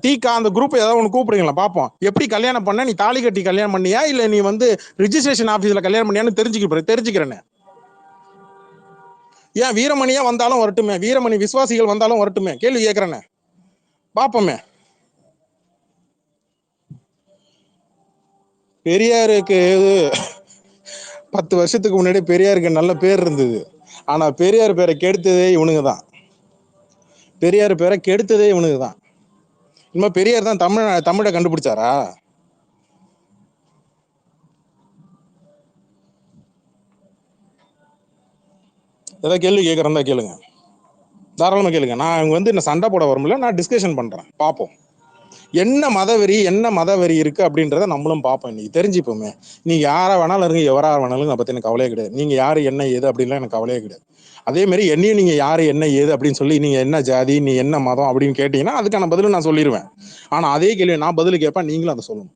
தீக்கா அந்த குரூப் ஏதாவது ஒன்று கூப்பிடுங்களா பார்ப்போம். எப்படி கல்யாணம் பண்ண? நீ தாலி கட்டி கல்யாணம் பண்ணியா இல்லை நீ வந்து ரிஜிஸ்ட்ரேஷன் ஆஃபீஸில் கல்யாணம் பண்ணியான்னு தெரிஞ்சுக்கிறேன்னு. ஏன் வீரமணியா வந்தாலும் வரட்டுமே, வீரமணி விசுவாசிகள் வந்தாலும் வரட்டுமே, கேள்வி கேட்கறேன்னு பார்ப்போமே. பெரியாருக்கு 10 வருஷத்துக்கு முன்னாடி பெரியாருக்கு நல்ல பேர் இருந்தது. ஆனா பெரியார் பேரை கெடுத்ததே இவனுங்க தான். பெரியார் பேரை கெடுத்ததே இவனுக்கு தான். இன்னும் பெரியார் தான் தமிழை கண்டுபிடிச்சாரா? ஏதாவது கேள்வி கேட்கறதா கேளுங்க, தாராளமா கேளுங்க. நான் வந்து என்ன சண்டை போட வரும்ல, நான் டிஸ்கஷன் பண்றேன். பார்ப்போம் என்ன மதவெறி இருக்கு அப்படின்றத நம்மளும் பார்ப்போம். இன்னைக்கு தெரிஞ்சுப்போமே. நீங்க யாரா வேணாலும் இருங்க, எவரா வேணாலும் அதை பத்தி எனக்கு கவலையே கிடையாது. நீங்க யாரு என்ன ஏது அப்படின்லாம் எனக்கு கவலையே கிடையாது. அதே மாதிரி என்னையும் நீங்க யாரு என்ன ஏது அப்படின்னு சொல்லி நீங்க என்ன ஜாதி, நீ என்ன மதம் அப்படின்னு கேட்டீங்கன்னா அதுக்கான பதிலும் நான் சொல்லிடுவேன். ஆனா அதே கேள்வி நான் பதில் கேட்பேன், நீங்களும் அதை சொல்லணும்.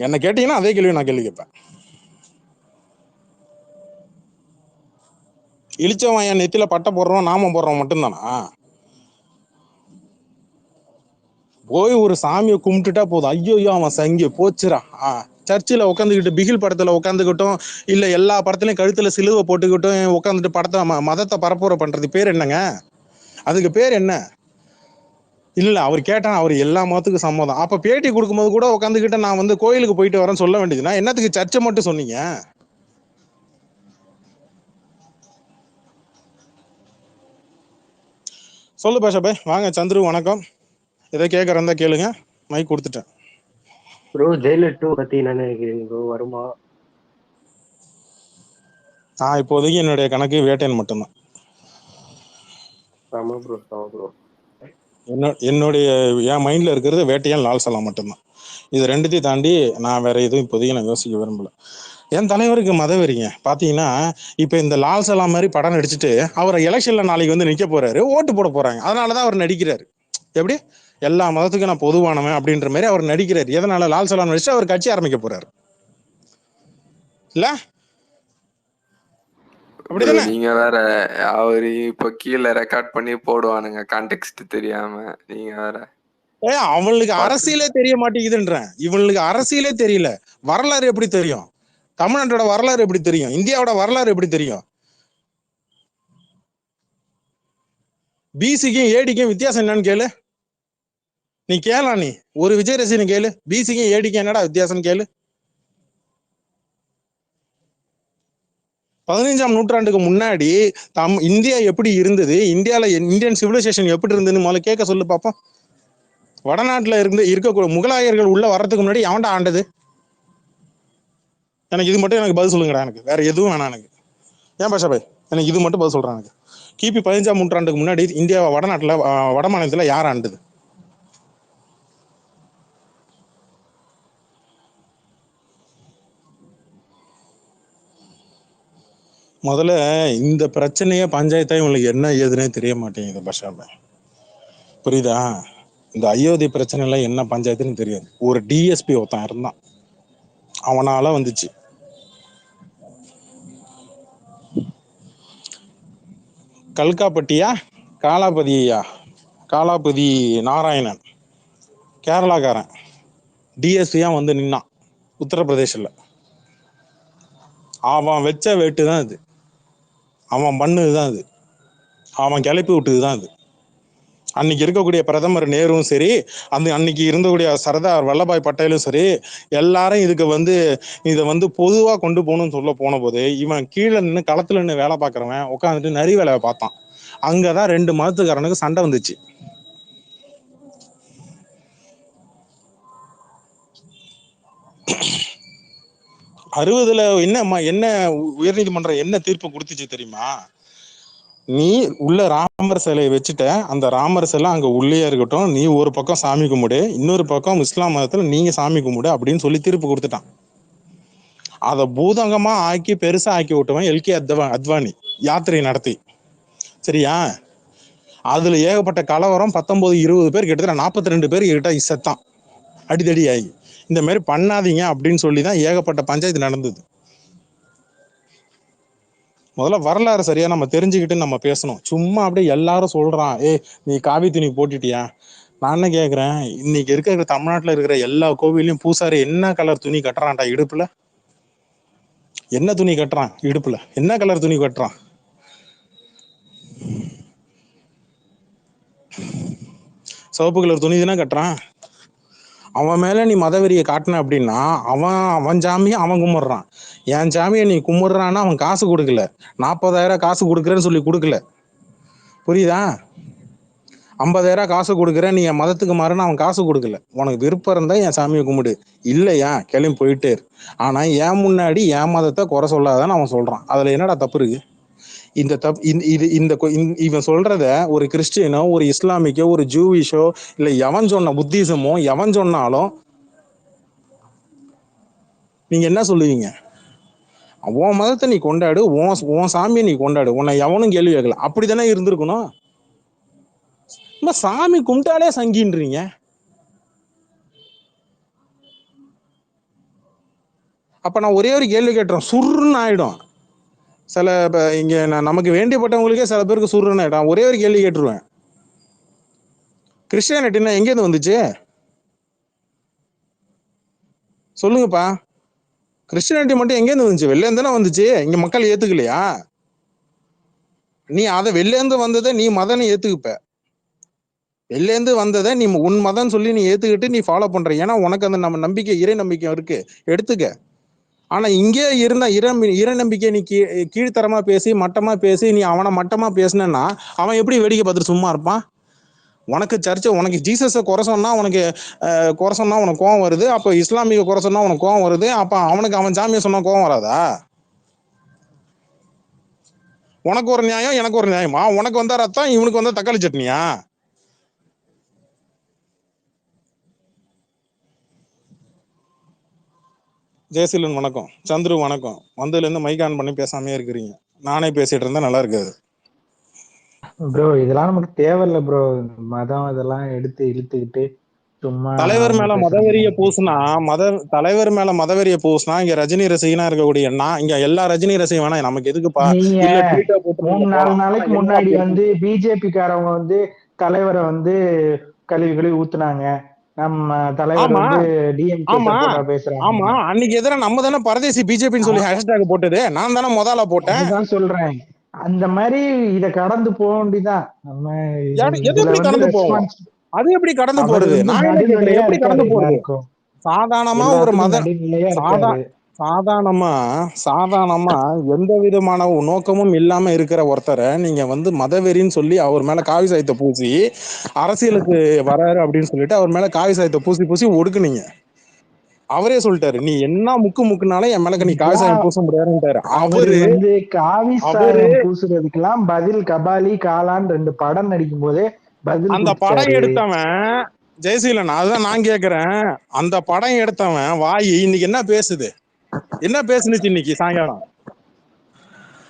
என்ன கேட்டீங்கன்னா அதே கேள்வி நான் கேள்வி கேட்பேன். இழிச்சவன் என் நெத்தில பட்டை போடுறோம் நாமம் போடுறோம் மட்டும்தானா? போய் ஒரு சாமியை கும்பிட்டுட்டா போதும், ஐயோ அவன் சங்கி போச்சுரா. சர்ச்சில் உட்காந்துக்கிட்டு பிகில் படத்துல உட்காந்துக்கிட்டும் இல்ல எல்லா படத்துலயும் கழுத்துல சிலுவை போட்டுக்கிட்டும் உட்காந்துட்டு படத்தை மதத்தை பரப்புரை பண்றது பேர் என்னங்க? அதுக்கு பேர் என்ன? இல்ல அவர் கேட்டா அவர் எல்லா மதத்துக்கும் சம்மதம். அப்ப பேட்டி கொடுக்கும்போது கூட உட்காந்துக்கிட்டு நான் வந்து கோயிலுக்கு போயிட்டு வரேன்னு சொல்ல வேண்டியதுன்னா என்னத்துக்கு சர்ச்சை மட்டும் சொன்னீங்க? சொல்லு பாஷா பாய். வாங்க சந்துரு, வணக்கம். எதை கேட்கறதா கேளுங்க, மைக் கொடுத்துட்டேன். ப்ரோ ஜெயிலர் 2 பத்தி என்ன நினைக்கிறீங்க ப்ரோ? வருமா? நான் இப்போதைக்கு என்னுடைய கணக்கு வேட்டையன் மட்டும்தான். ஆமா ப்ரோ, ஆமா ப்ரோ. என்னுடைய என் மைண்ட்ல இருக்கிறது வேட்டையன், லால் சலாம் மட்டும்தான். இது ரெண்டுத்தையும் தாண்டி நான் வேற எதுவும் இப்போதைக்கு நான் யோசிக்க விரும்பல. என் தலைவருக்கு மதவெறிங்க பாத்தீங்கன்னா, இப்ப இந்த லால் சலாம் மாதிரி படம் நடிச்சுட்டு அவரை எலெக்ஷன்ல நாளைக்கு வந்து நிக்க போறாரு, ஓட்டு போட போறாங்க. அதனாலதான் அவர் நடிக்கிறாரு. எப்படி எல்லா மதத்துக்கும் நான் பொதுவானவன் அப்படின்ற மாதிரி அவர் நடிக்கிறாரு. எதனால? லால் சலாம் நடிச்சு அவர் கட்சி ஆரம்பிக்க போறாரு இல்ல? அப்படிதானே? நீங்க வேற அவரு இப்ப கீழே ரெக்கார்ட் பண்ணி போடுவானுங்க கான்டெக்ட் தெரியாம. நீங்க வேற அவனுக்கு அரசியலே தெரிய மாட்டேங்குதுன்றேன். இவனுக்கு அரசியலே தெரியல. வரலாறு எப்படி தெரியும்? தமிழ்நாட்டோட வரலாறு எப்படி தெரியும்? இந்தியாவோட வரலாறு எப்படி தெரியும்? பிசிக்கும் ஏடிக்கும் வித்தியாசம் என்னன்னு கேளு. நீ கேளா, நீ ஒரு விஜய் ரசிகன் கேளு, பிசிக்கும் ஏடிக்கும் என்னடா வித்தியாசம் கேளு. 15ஆம் நூற்றாண்டுக்கு முன்னாடி இந்தியா எப்படி இருந்தது, இந்தியால இந்தியன் சிவிலைசேஷன் எப்படி இருந்ததுன்னு முதல்ல கேட்க சொல்லு பாப்போம். வடநாட்டுல இருக்கக்கூடிய முகலாயர்கள் உள்ள வர்றதுக்கு முன்னாடி எவன்டா ஆண்டது? எனக்கு இது மட்டும் எனக்கு பதில் சொல்லுங்கடா. எனக்கு வேற எதுவும் வேணாம் எனக்கு. ஏன் பாஷா பாய், எனக்கு இது மட்டும் பதில் சொல்றேன். எனக்கு கிபி 15ஆம் நூற்றாண்டுக்கு முன்னாடி இந்தியா வடநாட்டுல வட மாநிலத்துல யார் ஆண்டது? முதல்ல இந்த பிரச்சனையே பஞ்சாயத்தா இவங்களுக்கு என்ன ஏதுன்னே தெரிய மாட்டேங்குது பாஷா பாய். புரியுதா? இந்த அயோத்தி பிரச்சனை எல்லாம் என்ன பஞ்சாயத்துன்னு தெரியாது. ஒரு டிஎஸ்பி ஒருத்தன் இருந்தான், அவனால வந்துச்சு. கல்காப்பட்டியா காலாபதியா, காலாபதி நாராயணன், கேரளாக்காரன் டிஎஸ்பியா வந்து நின்னான் உத்தரப்பிரதேசில். அவன் வச்ச வெட்டு தான் இது, அவன் பண்ணதுதான் இது, அவன் கிளப்பி விட்டது தான் இது. அன்னைக்கு இருக்கக்கூடிய பிரதமர் நேருவும் சரி, அன்னைக்கு இருந்தக்கூடிய சர்தார் வல்லபாய் பட்டேலும் சரி, எல்லாரும் இதுக்கு வந்து இதை வந்து பொதுவா கொண்டு போகணும்னு சொல்ல போன போது இவன் கீழே நின்று களத்துல நின்று வேலை பார்க்கறவன் உட்காந்துட்டு நரி வேலையை பார்த்தான். அங்கதான் 2 மதத்துக்காரனுக்கு சண்டை வந்துச்சு. அறுபதுல என்ன உயர்நீதிமன்றம் என்ன தீர்ப்பு கொடுத்துச்சு தெரியுமா? நீ உள்ள ராமர் சிலையை வச்சுட்ட, அந்த ராமர் சிலை அங்க உள்ளே இருக்கட்டும், நீ ஒரு பக்கம் சாமி கும்பிடு, இன்னொரு பக்கம் இஸ்லாம் மதத்துல நீங்க சாமி கும்பிடு அப்படின்னு சொல்லி தீர்ப்பு கொடுத்துட்டான். அதை பூதங்கமா ஆக்கி பெருசா ஆக்கி விட்டுவன் எல்கே அத்வானி யாத்திரை நடத்தி. சரியா? அதுல ஏகப்பட்ட கலவரம், 19-20 பேர், கிட்டத்தட்ட 42 பேர் கிட்ட செத்தான் அடிதடி ஆகி. இந்த மாதிரி பண்ணாதீங்க அப்படின்னு சொல்லிதான் ஏகப்பட்ட பஞ்சாயத்து நடந்தது. முதல்ல வரலாறு சரியா நம்ம தெரிஞ்சுக்கிட்டு நம்ம பேசணும். சும்மா அப்படியே எல்லாரும் சொல்றான், நீ காவி துணி போட்டுட்டியா? நான் என்ன கேக்குறேன், இன்னைக்கு இருக்கிற தமிழ்நாட்டுல இருக்கிற எல்லா கோவிலையும் பூசாரி என்ன கலர் துணி கட்டுறான்டா இடுப்புல? என்ன துணி கட்டுறான் இடுப்புல? என்ன கலர் துணி கட்டுறான்? சிவப்பு கலர் துணி தானே கட்டுறான். அவன் மேல நீ மதவெறியை காட்டின அப்படின்னா அவன் சாமியை அவன் கும்பிடுறான். என் சாமியை நீ கும்பிடுறான்னா அவன் காசு கொடுக்கல, 40,000 காசு கொடுக்குறேன்னு சொல்லி கொடுக்கல. புரியுதா? 50,000 காசு கொடுக்குறேன், நீ என் மதத்துக்கு மாறுன்னு அவன் காசு கொடுக்கல. உனக்கு விருப்பம் இருந்தா என் சாமியை கும்பிடு, இல்லையா கிளம்பி போயிட்டே இரு. ஆனா என் முன்னாடி என் மதத்தை குறை சொல்லாதான்னு அவன் சொல்றான். அதுல என்னடா தப்பு இருக்கு? இந்த தப் இவன் சொல்றத ஒரு கிறிஸ்டியனோ, ஒரு இஸ்லாமிக்கோ, ஒரு ஜூவிஷோ, இல்ல எவன் சொன்ன புத்திசமோ எவன் சொன்னாலும் நீங்க என்ன சொல்லுவீங்க? உன் மதத்தை நீ கொண்டாடு, உன் சாமியை நீ கொண்டாடு, உன்னை எவனும் கேள்வி கேட்கல. அப்படித்தானே இருந்திருக்கணும். சாமி கும்பிட்டாலே சங்கின்றீங்க. அப்ப நான் ஒரே ஒரு கேள்வி கேட்டுறேன், சுருன்னு ஆயிடும். சில இங்க நமக்கு வேண்டியப்பட்டவங்களுக்கே சில பேருக்கு சுருன்னு ஆயிடும். ஒரே ஒரு கேள்வி கேட்டுருவேன், கிறிஸ்டியானிட்டின்னா எங்கேருந்து வந்துச்சு சொல்லுங்கப்பா? கிறிஸ்டியானிட்டி மட்டும் எங்கேருந்து வந்துச்சு? வெளிலேருந்து தானே வந்துச்சு. இங்க மக்கள் ஏத்துக்கலையா? நீ அதை வெளிலேருந்து வந்ததை நீ மதனை ஏத்துக்குப்ப. வெளிலேருந்து வந்ததை நீ உன் மதம் சொல்லி நீ ஏத்துக்கிட்டு நீ ஃபாலோ பண்ற. ஏன்னா உனக்கு அந்த நம்ம நம்பிக்கை, இறை நம்பிக்கை இருக்கு, எடுத்துக்க. ஆனா இங்கே இருந்த இறை நம்பிக்கை நீ கீழ்த்தரமா பேசி மட்டமா பேசி நீ அவனை மட்டமா பேசினா அவன் எப்படி வேடிக்கை பார்த்துட்டு சும்மா இருப்பான்? உனக்கு சர்ச்சை, உனக்கு ஜீசஸை குறை சொன்னா உனக்கு கோவம் வருது. அப்போ இஸ்லாமிய குறை சொன்னா உனக்கு கோவம் வருது. அப்ப அவனுக்கு அவன் சாமியை சொன்னா கோவம் வராதா? உனக்கு ஒரு நியாயம், எனக்கு ஒரு நியாயமா? உனக்கு வந்தா ரத்தம், இவனுக்கு வந்தா தக்காளி சட்னியா? ஜெயசீலன் வணக்கம். சந்துரு வணக்கம். வந்ததுல இருந்து மைக் ஆன் பண்ணி பேசாமே இருக்கிறீங்க. நானே பேசிட்டு இருந்தா நல்லா இருக்காது ப்ரோ. இதெல்லாம் நமக்கு தேவையில்ல ப்ரோ. மதம் இதெல்லாம் எடுத்து இழுத்துக்கிட்டு சும்மா தலைவர் மேல மதவெறிய பூசினா தலைவர் மேல மதவெறிய பூசினா இங்க ரஜினி ரசிகனா இருக்கக்கூடிய இங்க எல்லா ரஜினி ரசிகம் வேணா நமக்கு எதுக்குப்பா? நீங்க 3-4 நாளைக்கு முன்னாடி வந்து பிஜேபி காரவங்க வந்து தலைவரை வந்து கழுவி ஊத்துனாங்க. நம்ம தலைவர் வந்து டிஎம்கே சப்போர்ட்டா பேசுறாங்க. ஆமா, அன்னைக்கு எதிராக நம்ம தானே பரதேசி பிஜேபின்னு சொல்லி ஹேஷ்டாக் போட்டது. நான் தானே முதல்ல போட்டேன். அதுதான் சொல்றேன். அந்த மாதிரி இத கடந்து போக வேண்டியதான். நம்ம கடந்து போவோம். அது எப்படி கடந்து போறது? நான் என்ன கேக்குறேன், எப்படி கடந்து போறது? சாதாரணமா ஒரு மதம் சாதாரணமா எந்த விதமான நோக்கமும் இல்லாம இருக்கிற ஒருத்தரை நீங்க வந்து மதவெறின்னு சொல்லி அவர் மேல காவி சாயத்தை பூசி அரசியலுக்கு வராரு அப்படின்னு சொல்லிட்டு அவர் மேல காவி சாயத்தை பூசி ஒடுக்குனீங்க. அவரே சொல்லிட்டாரு, நீ என்ன முக்குனாலும் என் மேல நீ காவி சாயம் பூச முடியாதுன்றாரு. அவரு வந்து காவி சாயம் பூசுறதுக்கெல்லாம் பதில் கபாலி காலான்னு 2 படம் நடிக்கும் போதே பதில் அந்த படம் எடுத்தவன் ஜெயசீலன், அதுதான் நான் கேக்குறேன், அந்த படம் எடுத்தவன் வாய் இன்னைக்கு என்ன பேசுது? என்ன பேசுனுச்சு இன்னைக்கு சாயங்காலம்?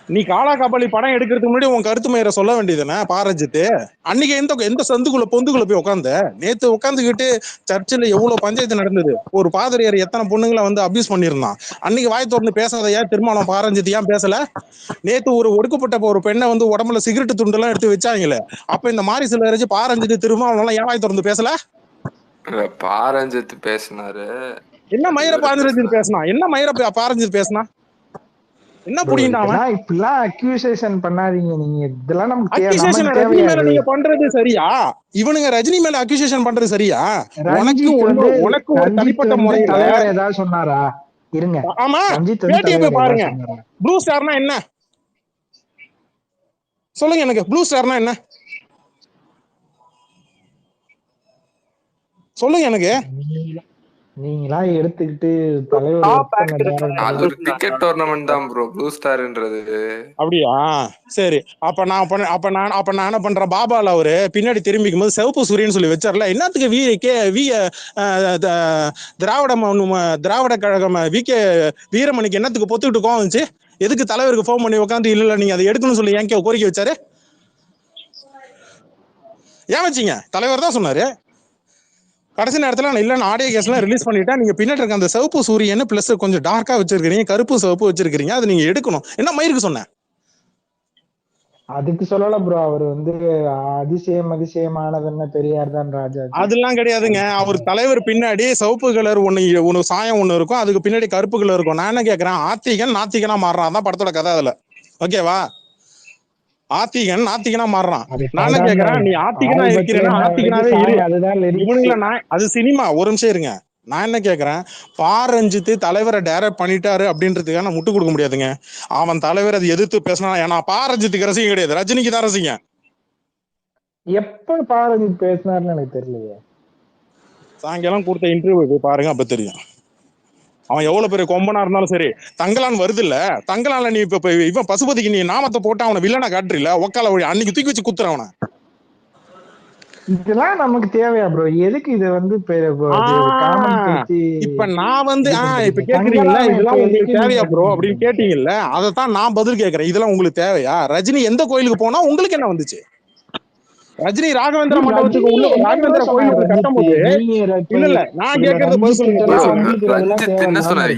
நீ காலா கபாலி படம் எடுக்கிறதுக்கு முன்னாடி உன் கருத்து மயிரை சொல்ல வேண்டியதுதானே பாரஜித்து? அன்னைக்கு எந்த சந்துக்குள்ள பொந்துக்குள்ள போய் உட்காந்து நேத்து உட்காந்துக்கிட்டு சர்ச்சில் எவ்வளவு பஞ்சாயத்து நடந்தது. ஒரு பாதிரியார் எத்தனை பொண்ணுங்களை வந்து அபியூஸ் பண்ணிருந்தான். அன்னைக்கு வாய் திறந்து பேசாதையா திருமணம் பாரஞ்சித்து ஏன் பேசல? நேத்து ஒரு ஒடுக்கப்பட்ட ஒரு பெண்ணை வந்து உடம்புல சிகரெட்டு துண்டு எல்லாம் எடுத்து வச்சாங்களே, அப்ப இந்த மாதிரி சில யாராச்சும் பாரஞ்சித்து திருமணம் எல்லாம் ஏன் வாய் திறந்து பேசல? பாரஞ்சித்து பேசினாரு. என்ன மயிர பாரஞ்சித்து பேசினா? என்ன மயிர பாரஞ்சித்து பேசினா? என்ன புடிங்கிட்டான் அவன்? இப்படிலாம் அக்யூசேஷன் பண்ணாதீங்க நீங்க. இதெல்லாம் நமக்கு அக்யூசேஷன் நமக்கு ரஜினி மேல தேவையாது. நீங்க பண்றது சரியா? இவனுங்க ரஜினி மேல அக்யூசேஷன் பண்றது சரியா? உனக்கு ரஞ்சித் ஒரு தனிப்பட்ட வந்து முறையில தலைவர் ஏதாவது சொன்னாரா? இருங்க, ஆமா ரஞ்சித் வந்து பேட்டியை போய் தலைவர் பாருங்க. ஏதாவது சொன்னாரா? ப்ளூ ஸ்டார்னா என்ன சொல்லுங்க எனக்கு. ப்ளூ ஸ்டார்னா என்ன சொல்லுங்க எனக்கு. நீங்களா எடுத்துக்கிட்டு தலைவர் டாப் ஒர்க் பண்ண ஆக்டர் அது ஒரு கிரிக்கெட் டோர்னமெண்ட் தான் ப்ரோ ப்ளூ ஸ்டார்ன்றது. அப்படியா? சரி, அப்ப நான் என்ன பண்றேன், பாபால அவரு பின்னாடி திரும்பிக்கும் போது சிவப்பு சூரியன் சொல்லி வச்சார்ல, என்னத்துக்கு திராவிட கழகம் விகே வீரமணிக்கு என்னத்துக்கு பொத்துக்கிட்டு கோவம் வந்துச்சு? எதுக்கு தலைவருக்கு ஃபோன் பண்ணி உட்காந்து இல்ல நீங்க அதை எடுக்கணும்னு சொல்லி ஏன் கோரிக்கை வச்சாரு? ஏன் வச்சீங்க? தலைவர் தான் சொன்னாரு. கடைசி நேரத்துல நான் இல்ல ஆடியோ கேஸ்லாம் ரிலீஸ் பண்ணிட்டா நீங்க பின்னாடி இருக்க அந்த சிவப்பு சூரியன் பிளஸ் கொஞ்சம் டார்க்கா வச்சிருக்கீங்க, கருப்பு சிவப்பு வச்சிருக்கீங்க, அது நீங்க எடுக்கணும். என்ன மயிருக்கு சொன்னேன்? அதுக்கு சொல்லல ப்ரோ. அவர் வந்து அதிசயமானது என்ன பெரியார் தான் ராஜா. அதெல்லாம் கிடையாதுங்க. அவர் தலைவர் பின்னாடி சிவப்பு கலர் ஒண்ணு சாயம் ஒண்ணு இருக்கும், அதுக்கு பின்னாடி கருப்பு கலர் இருக்கும். நான் என்ன கேட்கறேன், ஆத்திகன் நாத்திகனா மாறுறான் தான் படத்தோட கதை. அதுல ஓகேவா? ஆத்திகன் நாத்திகனா மாறுறான். நான் என்ன கேட்கறேன், நீ ஆத்திகனா இருக்கிறேன்னா ஆத்திகனாவே இரு. இவனுங்கள நான் அது சினிமா. ஒரு நிமிஷம் இருங்க. நான் என்ன கேட்கறேன், ரஞ்சித் தலைவரை டைரக்ட் பண்ணிட்டாரு அப்படின்றதுக்காக நான் முட்டு கொடுக்க முடியாதுங்க. அவன் தலைவர் அதை எதிர்த்து பேசினா, ஏன்னா ரஞ்சித்துக்கு ரசிகம் கிடையாது, ரஜினிக்கு தான் ரசிகம். எப்ப ரஞ்சித் பேசினாருன்னு எனக்கு தெரியலையே. சாயங்காலம் கொடுத்த இன்டர்வியூ போய் பாருங்க, அப்ப தெரியும். அவன் எவ்வளவு பெரிய கொம்பனா இருந்தாலும் சரி. தங்கலான் வருது இல்ல, தங்கலான்ல நீ இப்ப இவன் பசுபதிக்கு நீ நாமத்தை போட்டு அவனை வில்லனா காட்டுறீல, ஒக்கால ஒழி அன்னைக்கு தூக்கி வச்சு குத்துற அவனை. இதெல்லாம் நமக்கு தேவையா ப்ரோ? எதுக்கு இது வந்து இப்ப நான் வந்து இப்ப கேக்குறீங்கல்ல, இதெல்லாம் உங்களுக்கு தேவையா ப்ரோ அப்படின்னு கேட்டீங்கல்ல, அதைத்தான் நான் பதில் கேட்கறேன். இதெல்லாம் உங்களுக்கு தேவையா? ரஜினி எந்த கோயிலுக்கு போனா உங்களுக்கு என்ன வந்துச்சு? ரஜினி ராகவேந்திர மண்டபத்துக்கு உள்ள ராகவேந்திர கோயிலுக்கு கட்டும் போது இல்ல நான் கேட்கறது பதில் சொல்லுங்க. ரஞ்சித் என்ன சொன்னாரு?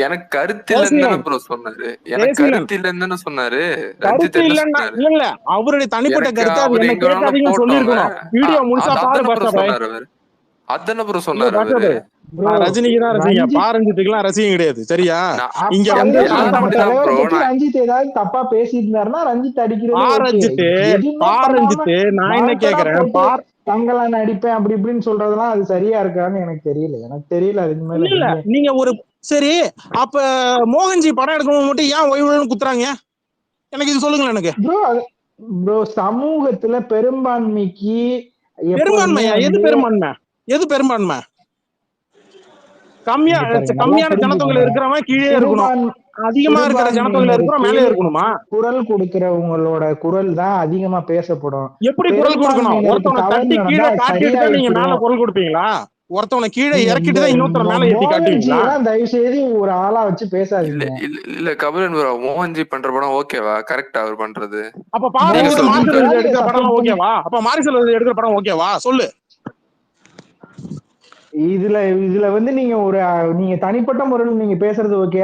எனக்கு கருத்து இல்லைன்னு ப்ரோ சொன்னாரு. எனக்கு கருத்து இல்லைன்னு சொன்னாரு. ரஞ்சித் என்ன சொன்னாரு? இல்ல அவருடைய தனிப்பட்ட கருத்து அது என்ன கேட்காதீங்கன்னு சொல்லிருக்கணும். வீடியோ முழுசா பாரு. சொன்னாரு அவரு. அதான ப்ரோ சொன்னாரு அவரு. ரஜினிக்கு தான் ரசிகன், ரஞ்சித்துக்குலாம் ரசிகம் கிடையாது. சரியா? இங்க வந்து ரஞ்சித் ஏதாவது தப்பா பேசியிருந்தாருன்னா ரஞ்சித் அடிக்கிறது. ரஞ்சித் நான் என்ன கேக்குறேன், தங்கலான் அடிப்பேன் அப்படி இப்படின்னு சொல்றதெல்லாம் அது சரியா இருக்கான்னு எனக்கு தெரியல. அதுக்கு மேல இல்ல நீங்க ஒரு சரி, அப்ப மோகன்ஜி படம் எடுக்கணும் மட்டும் ஏன் ஓய்வுன்னு குத்துறாங்க? எனக்கு இது சொல்லுங்களேன். எனக்கு ப்ரோ சமூகத்துல பெரும்பான்மைக்கு பெரும்பான்மையா? எது பெரும்பான்மை? கம்மியான ஜனத்தொகையில இருக்கிறவன் கீழே இருக்கணும், அதிகமா இருக்கிற ஜனத்தொகையில இருக்கிற மேலே இருக்கணுமா? குரல் கொடுக்கிறவங்களோட குரல் தான் அதிகமா பேசப்படும். எப்படி குரல் கொடுக்கணும்? ஒருத்தவனை தட்டி கீழே காட்டிட்டு நீங்க மேல குரல் கொடுப்பீங்களா? ஒருத்தவனை கீழே இறக்கிட்டு தான் இன்னொருத்தர் மேல ஏத்தி காட்டுவீங்களா? தயவு செய்து ஒரு ஆளா வச்சு பேசாதீங்க. இல்ல கபிலன் ப்ரோ, மோகன்ஜி பண்ற படம் ஓகேவா? கரெக்டா அவர் பண்றது? அப்ப மாரிசெல்வராஜ் எடுக்கிற படம் ஓகேவா? அப்ப மாரிசெல்வராஜ் எடுக்கிற படம் ஓகேவா? சொல்லு. இதுல வந்து நீங்க தனிப்பட்ட முறையில் நீங்க பேசுறது ஓகே.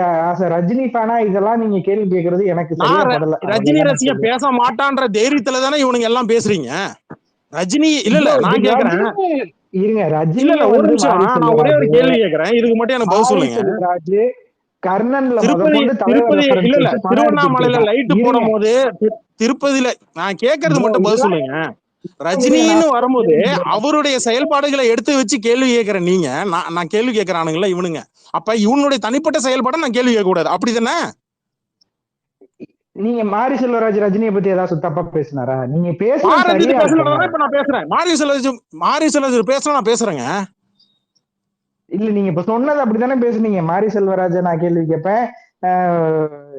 ரஜினி ஃபேனா இதெல்லாம் நீங்க கேள்வி கேட்கறது எனக்கு சரியா படல. ரஜினி ரசிகன் பேச மாட்டான்ற தைரியத்துல தானே இவனுங்க எல்லாம் பேசுறீங்க. ரஜினி இல்ல நான் கேக்குறேன், இருங்க ரஜினி ஒரு நிமிஷம் நான் ஒரே ஒரு கேள்வி கேக்குறேன், இதுக்கு மட்டும் எனக்கு பதில் சொல்லுங்க. கர்ணன்ல திருவண்ணாமலையில லைட் போடும் போது, திருப்பதியில நான் கேக்குறது மட்டும் பதில் சொல்லுங்க. ரஜினின்னு வரும்போது அவருடைய செயல்பாடுகளை எடுத்து வச்சு கேள்வி கேட்கிற நீங்க, நான் கேள்வி கேட்கிறானுங்களா இவனுங்க. அப்ப இவனுடைய தனிப்பட்ட செயல்பாட நான் கேள்வி கேட்க கூடாது, அப்படிதானே? நீங்க மாரி செல்வராஜ் ரஜினியை பத்தி ஏதாவது தப்பா பேசினாரா? நீங்க பேசுறேன். இப்ப நான் பேசுறேன். மாரி செல்வராஜ் பேசுறேன், நான் பேசுறேங்க. இல்ல நீங்க இப்ப சொன்னது அப்படித்தானே பேசுனீங்க. மாரி செல்வராஜ நான் கேள்வி கேட்பேன்,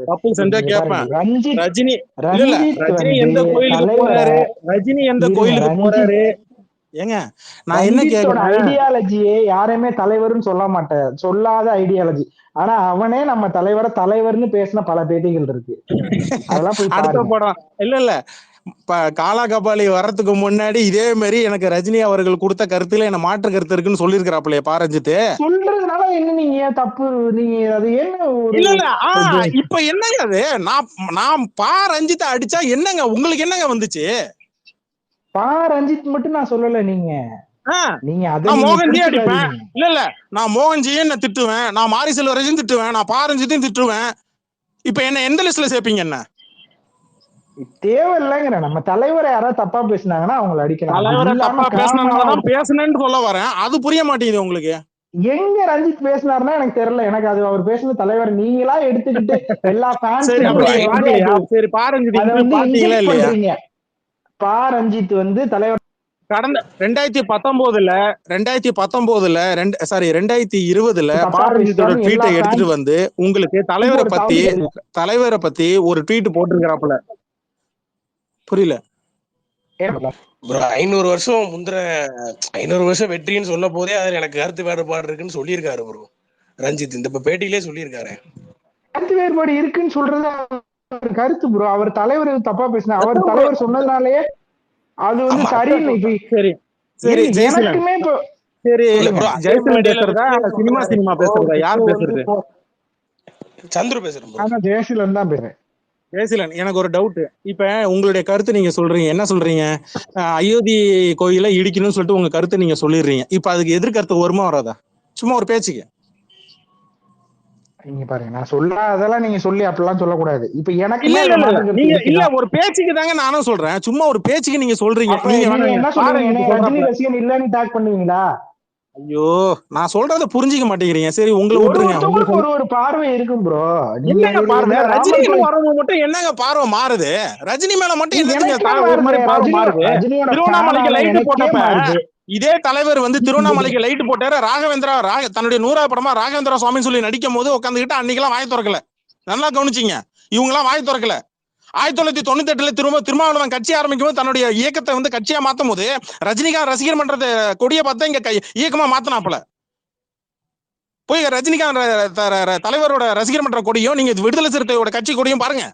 தப்பு செஞ்சா கேட்பேன். ரஜினி எந்த கோயிலுக்கு போறாரு? ரஜினி எந்த கோயிலுக்கு போறாரு? ஏங்க நான் என்ன கேக்குறேன், ஐடியாலஜியே யாரையுமே தலைவர்னு சொல்ல மாட்டேன், சொல்லாத ஐடியாலஜி. ஆனா அவனே நம்ம தலைவர்னு பேசின பல பேட்டிகள் இருக்கு. அதெல்லாம் போய் அடுத்த படம் இல்ல காலா கபாலி வர்றதுக்கு முன்னாடி இதே மாதிரி எனக்கு ரஜினி அவர்கள் கொடுத்த கருத்துல என்ன மாற்று கருத்து இருக்குன்னு சொல்லியிருக்கிறாப்லையே ரஞ்சித். சொல்றதுனால என்ன நீங்க தப்பு? நீங்க அது என்ன இல்ல இப்ப என்னங்க அது? நான் ரஞ்சித்தை அடிச்சா என்னங்க உங்களுக்கு என்னங்க வந்துச்சு? ரஞ்சித் மட்டும் நான் சொல்லல. நீங்க மோகன்ஜி அடிப்பேன். இல்ல நான் மோகன்ஜியும் திட்டுவேன், நான் மாரி செல்வராஜையும் திட்டுவேன், நான் ரஞ்சித்தையும் திட்டுவேன். இப்ப என்ன எந்த லிஸ்ட்ல சேர்ப்பீங்க? என்ன தேவையில்லைங்கிற நம்ம தலைவரை யாராவது தப்பா பேசினாங்கன்னா அவங்களை அடிக்கலாம். அது தலைவரை இல்லாம தப்பா காமனா பேசினாங்களாதான் பேசுனேன்னு சொல்ல வரேன். அது புரிய மாட்டேங்குது உங்களுக்கு. எங்க ரஞ்சித் பேசினாருன்னா எனக்கு தெரியல. எனக்கு அது அவர் பேசுன தலைவர் நீங்களா எடுத்துக்கிட்டு எல்லா சரி, அப்ப நீங்க ஃபேன்ஸுக்கும் பாக்கலையா? சரி, பாரஞ்சித் அதை வந்து பாத்தீங்களா இன்ஜெக்ட் இல்லையா? பண்றீங்க. பா ரஞ்சித் வந்து தலைவர் கடந்த 2019 2020 தப்பா பாரஞ்சித்தோட பேசிட்டாருன்னு எல்லா ட்வீட்டை எடுத்துட்டு ஃபேன்ஸ் வந்து உங்களுக்கு ஒரு தவறு. தலைவரை பத்தி ஒரு ட்வீட் போட்டிருக்கிறாப்புல. புரியல ப்ரோ 500 வருஷம் முந்திர 500 வருஷம் வெற்றின்னு சொன்ன போதே அதுல எனக்கு கருத்து வேறுபாடு இருக்குன்னு சொல்லியிருக்காரு ப்ரோ ரஞ்சித். இந்த பேட்டியிலே சொல்லியிருக்காரு. கருத்து வேறுபாடு இருக்குன்னு சொல்றது அவர் கருத்து ப்ரோ. அவர் தலைவர் தப்பா பேசினா அவர் தலைவர் சொன்னதுனாலயே அது வந்து சரியில்லை. சரி சரி ஜெயசீலன். எனக்குமே இப்போ சரி bro, ஜெயசீலன் பேசுறதா சினிமா பேசுறதா யார் பேசுறது? சந்துரு பேசுறேன் bro. ஆனா ஜெயசீலன் தான் பேசுறேன். ஜெயசீலன், எனக்கு ஒரு டவுட். இப்ப உங்களுடைய கருத்து நீங்க சொல்றீங்க, என்ன சொல்றீங்க? அயோத்தி கோயிலை இடிக்கணும்னு சொல்லிட்டு உங்க கருத்தை நீங்க சொல்லிடுறீங்க. இப்ப அதுக்கு எதிர்கருத்து வருமா வராதா? சும்மா ஒரு பேச்சுக்கு. நீங்க பாருங்க, நான் அதெல்லாம் நீங்க சொல்லி அப்படிலாம் சொல்லக்கூடாது. இப்ப எனக்கு இல்ல ஒரு பேச்சுக்கு தாங்க நானும் சொல்றேன். சும்மா ஒரு பேச்சுக்கு நீங்க சொல்றீங்க. நீங்க என்ன சொல்றீங்க? ரஜினி ரசிகன் இல்லன்னு டாக் பண்ணுவீங்களா? ஐயோ, நான் சொல்றத புரிஞ்சுக்க மாட்டேங்கிறீங்க. சரி, உங்களை விட்டுருங்க. ஒரு பார்வை இருக்கும் ப்ரோ. என்னங்க பார்வை? ரஜினிக்கு வரவங்க மட்டும் என்னங்க பார்வை மாறுது? ரஜினி மேல மட்டும் என்னங்க ஒரு மாதிரி பார்வை மாறுது? திருவண்ணாமலைக்கு லைட் போட்டப்ப இதே தலைவர் வந்து திருவண்ணாமலைக்கு லைட் போட்டாரு. ராகவேந்திரா தன்னுடைய 100வது படமா ராகவேந்திரா சுவாமின்னு சொல்லி நடிக்கும் போது உட்காந்துக்கிட்டு அன்னைக்கெல்லாம் வாய் திறக்கல. நல்லா கவனிச்சிங்க, இவங்க எல்லாம் வாய் திறக்கல. 1998 திருமாவளவன் கட்சி ஆரம்பிக்கும் போது தன்னுடைய இயக்கத்தை வந்து கட்சியா மாத்தும் போது ரஜினிகாந்த் ரசிகர் மன்றத்தை கொடியை பார்த்தா இங்க இயக்கமா மாத்தினாப்புல. போய் ரஜினிகாந்த் தலைவரோட ரசிகர் மன்ற கொடியும் நீங்க விடுதலை சிறுத்தையோட கட்சி கொடியும் பாருங்க.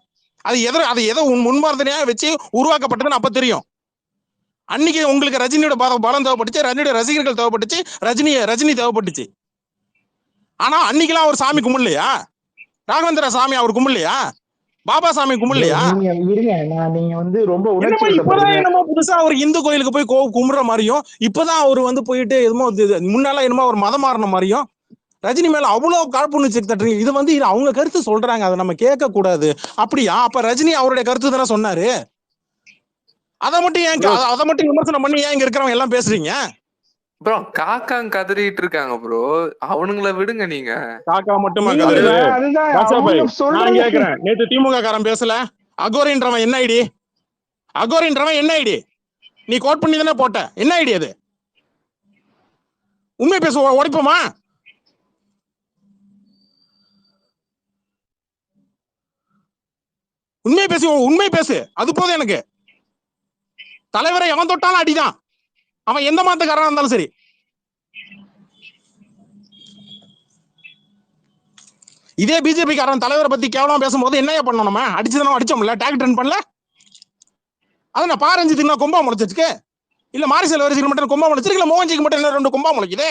அது எதோ முன்மாதிரியா வச்சு உருவாக்கப்பட்டதுன்னு அப்ப தெரியும். அன்னைக்கு உங்களுக்கு ரஜினியோட பலம் தேவைப்பட்டுச்சு, ரஜினியோட ரசிகர்கள் தேவைப்பட்டுச்சு, ரஜினி தேவைப்பட்டுச்சு. ஆனா அன்னைக்கெல்லாம் அவர் சாமி கும்பிடலையா? ராகவேந்திர சாமி அவர் கும்பிடலையா? பாபா சாமி கும்பிடலையா? நீங்க வந்து ரொம்ப இப்பதான் என்னமோ புதுசா ஒரு இந்து கோயிலுக்கு போய் கும்பிடுற மாதிரியும், இப்பதான் அவர் வந்து போயிட்டு என்னமோ முன்னால என்னமோ ஒரு மதம் மாறின மாதிரியும் ரஜினி மேல அவ்வளவு காழ்ப்புணர்ச்சி தட்டுறீங்க. இது வந்து அவங்க கருத்து சொல்றாங்க, அதை நம்ம கேட்க கூடாது. அப்படியா? அப்ப ரஜினி அவருடைய கருத்து தானே சொன்னாரு. அதை மட்டும் விமர்சனம் பண்ணி ஏன் இங்க இருக்கிறவங்க எல்லாம் பேசுறீங்க? ப்ரோ காக்கா கதறிட்டு இருக்காங்க ப்ரோ, அவனுங்களை விடுங்க. நீங்க காக்கா மட்டுமா கதறுது? நான் கேக்குறேன், நேத்து திமுக காரன் பேசல? அகோரின்றவன் என்ன ஐடி? என்ன ஐடி? நீ கோட் பண்ணி தானே போட்ட? என்ன ஐடி அது? உண்மை பேச உடைப்போமா? உண்மை பேசு, அது போதும் எனக்கு. தலைவரை எவன் தொட்டாலும் அடிதான், அவன் எந்த மாத்தக்காரனா இருந்தாலும் சரி. இதே பிஜேபி காரன் தலைவரை பத்தி கேவலமா பேசும்போது என்ன பண்ணணும்? நம்ம அடிச்சோம்ல, டாக் ரன் பண்ணல. அதான் நான் பாரஞ்சித்துக்கு நான் கொம்பா முளைச்சிருக்கு, இல்ல மாரிசல் வரிசைக்கு மட்டும் கொம்பா முளைச்சிருக்கு, இல்ல மோகன்ஜிக்கு மட்டும் என்ன 2 கொம்பா முளைக்குது?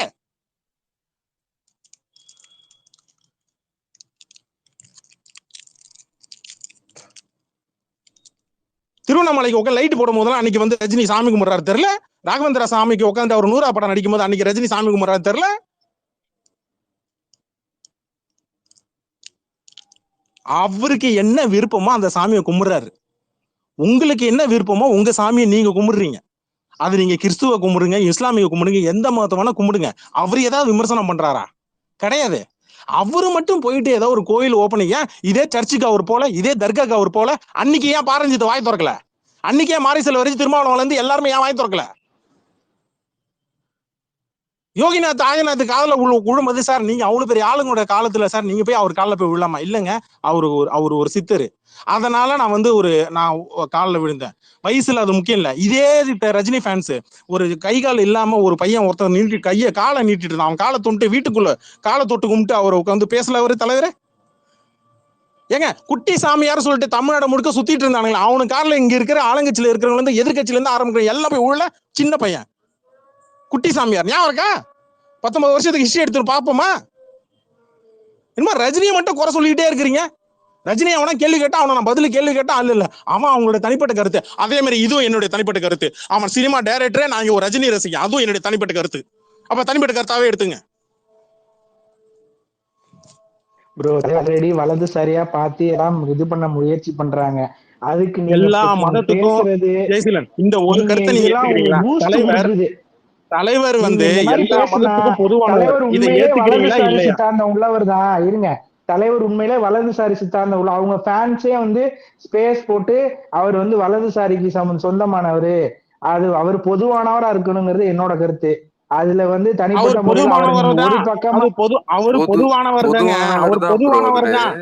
திருவண்ணாமலைக்கு உட்காந்து லைட் போடும் போதெல்லாம் அன்னைக்கு வந்து ரஜினி சாமி கும்பிடுறாரு தெரியல. ராகவேந்திரா சாமிக்கு உட்காந்து அவர் 100 படம் நடிக்கும் போது அன்னைக்கு ரஜினி சாமி கும்பிடுறாரு தெரியல. அவருக்கு என்ன விருப்பமோ அந்த சாமியை கும்பிடுறாரு. உங்களுக்கு என்ன விருப்பமோ உங்க சாமியை நீங்க கும்பிடுறீங்க. அது நீங்க கிறிஸ்துவ கும்பிடுங்க, இஸ்லாமிய கும்பிடுங்க, எந்த மதத்தை வேணா கும்பிடுங்க. அவரு ஏதாவது விமர்சனம் பண்றாரா? கிடையாது. அவரு மட்டும் போயிட்டு ஏதோ ஒரு கோயில் ஓப்பனிங், இதே சர்ச்சுக்கு அவர் போல, இதே தர்காக்கு அவர் போல, அன்னைக்கு ஏன் பாரஞ்சித் வாய் திறக்கல? அன்னைக்கு ஏன் மாரிசல் வரைக்கும் திருமாவளவன்ல இருந்து எல்லாருமே ஏன் வாய் திறக்கல? யோகிநாத் ஆதிநாத் காதல விழும்போது, சார் நீங்க அவ்வளவு பெரிய ஆளுங்களோட காலத்துல சார் நீங்க போய் அவர் காலில் போய் விழலாமா? இல்லைங்க, அவரு ஒரு சித்தரு, அதனால நான் வந்து நான் காலில் விழுந்தேன். வயசுல அது முக்கியம் இல்ல. இதே ரஜினி ஃபேன்ஸ் ஒரு கை கால் இல்லாம ஒரு பையன் ஒருத்தர் நீட்டி காலை நீட்டிட்டு இருந்தான், அவன் காலை தொட்டு வீட்டுக்குள்ள காலை தொட்டு கும்பிட்டு அவர் உட்காந்து பேசல அவரு தலைவர். ஏங்க, குட்டி சாமியார் சொல்லிட்டு தமிழ்நாடு முழுக்க சுத்திட்டு இருந்தானுங்களா, அவனு காலில் இங்க இருக்கிற ஆளுங்கட்சியில இருக்கிறவங்க இருந்து எதிர்கட்சியில இருந்து ஆரம்பிக்கிற எல்லாம் போய் உள்ள சின்ன பையன் குட்டி சாமியார் ஞாபகம் இருக்கா? 19 வருஷத்துக்கு ஹிஸ்டரி எடுத்து பாப்போமா? என்னமா ரஜினியை மட்டும் குறை சொல்லிக்கிட்டே இருக்கிறீங்க? ரஜினி அவனா கேள்வி கேட்டா அவனை நான் பதில் கேள்வி கேட்டா இல்ல அவன் அவங்களோட தனிப்பட்ட கருத்து. அதே மாதிரி இதுவும் என்னுடைய தனிப்பட்ட கருத்து. அவன் சினிமா டைரக்டரே, நான் ஒரு ரஜினி ரசிகன், அதுவும் என்னுடைய தனிப்பட்ட கருத்து. அப்ப தனிப்பட்ட கருத்தாவே எடுத்துங்க. ப்ரோ ஆல்ரெடி வலதுசாரியா பார்த்து எல்லாம் இது பண்ண முயற்சி பண்றாங்க. அதுக்கு நீங்க எல்லா நீங்க மதத்துக்கும் பேசுறது ஜெயசீலன் இந்த ஒரு நீங்க கருத்தை நீங்க இதெல்லாம் ஏத்துக்கிறீங்களா? உங்களுக்கு பூஸ்ட் தலைவர் கொடுக்குது. தலைவர் நீங்க வந்து இந்த மாதிரி எல்லா பேசினா மதத்துக்கும் பொதுவானவர். தலைவர் இதை உண்மையிலே ஏத்துக்கிறீங்களா வலதுசாரி இல்லையா? சித்தாந்த உள்ளவர் தான். இருங்க, தலைவர் உண்மையிலே வலதுசாரி சித்தாந்த உள்ள அவங்க ஃபேன்ஸே வந்து ஸ்பேஸ் போட்டு அவர் வந்து வலதுசாரிக்கு சொந்தமானவர், அது அவர் பொதுவானவரா இருக்கணுங்கிறது என்னோட கருத்து. அதுல வந்து அவர் தனிப்பட்ட முறையில் அவர் பொதுவானவர் நீங்க ஒரு தான். பக்கமா அவர் பொதுவானவர் தாங்க. அவர் தான் bro பொதுவானவர் அவரு. தான்.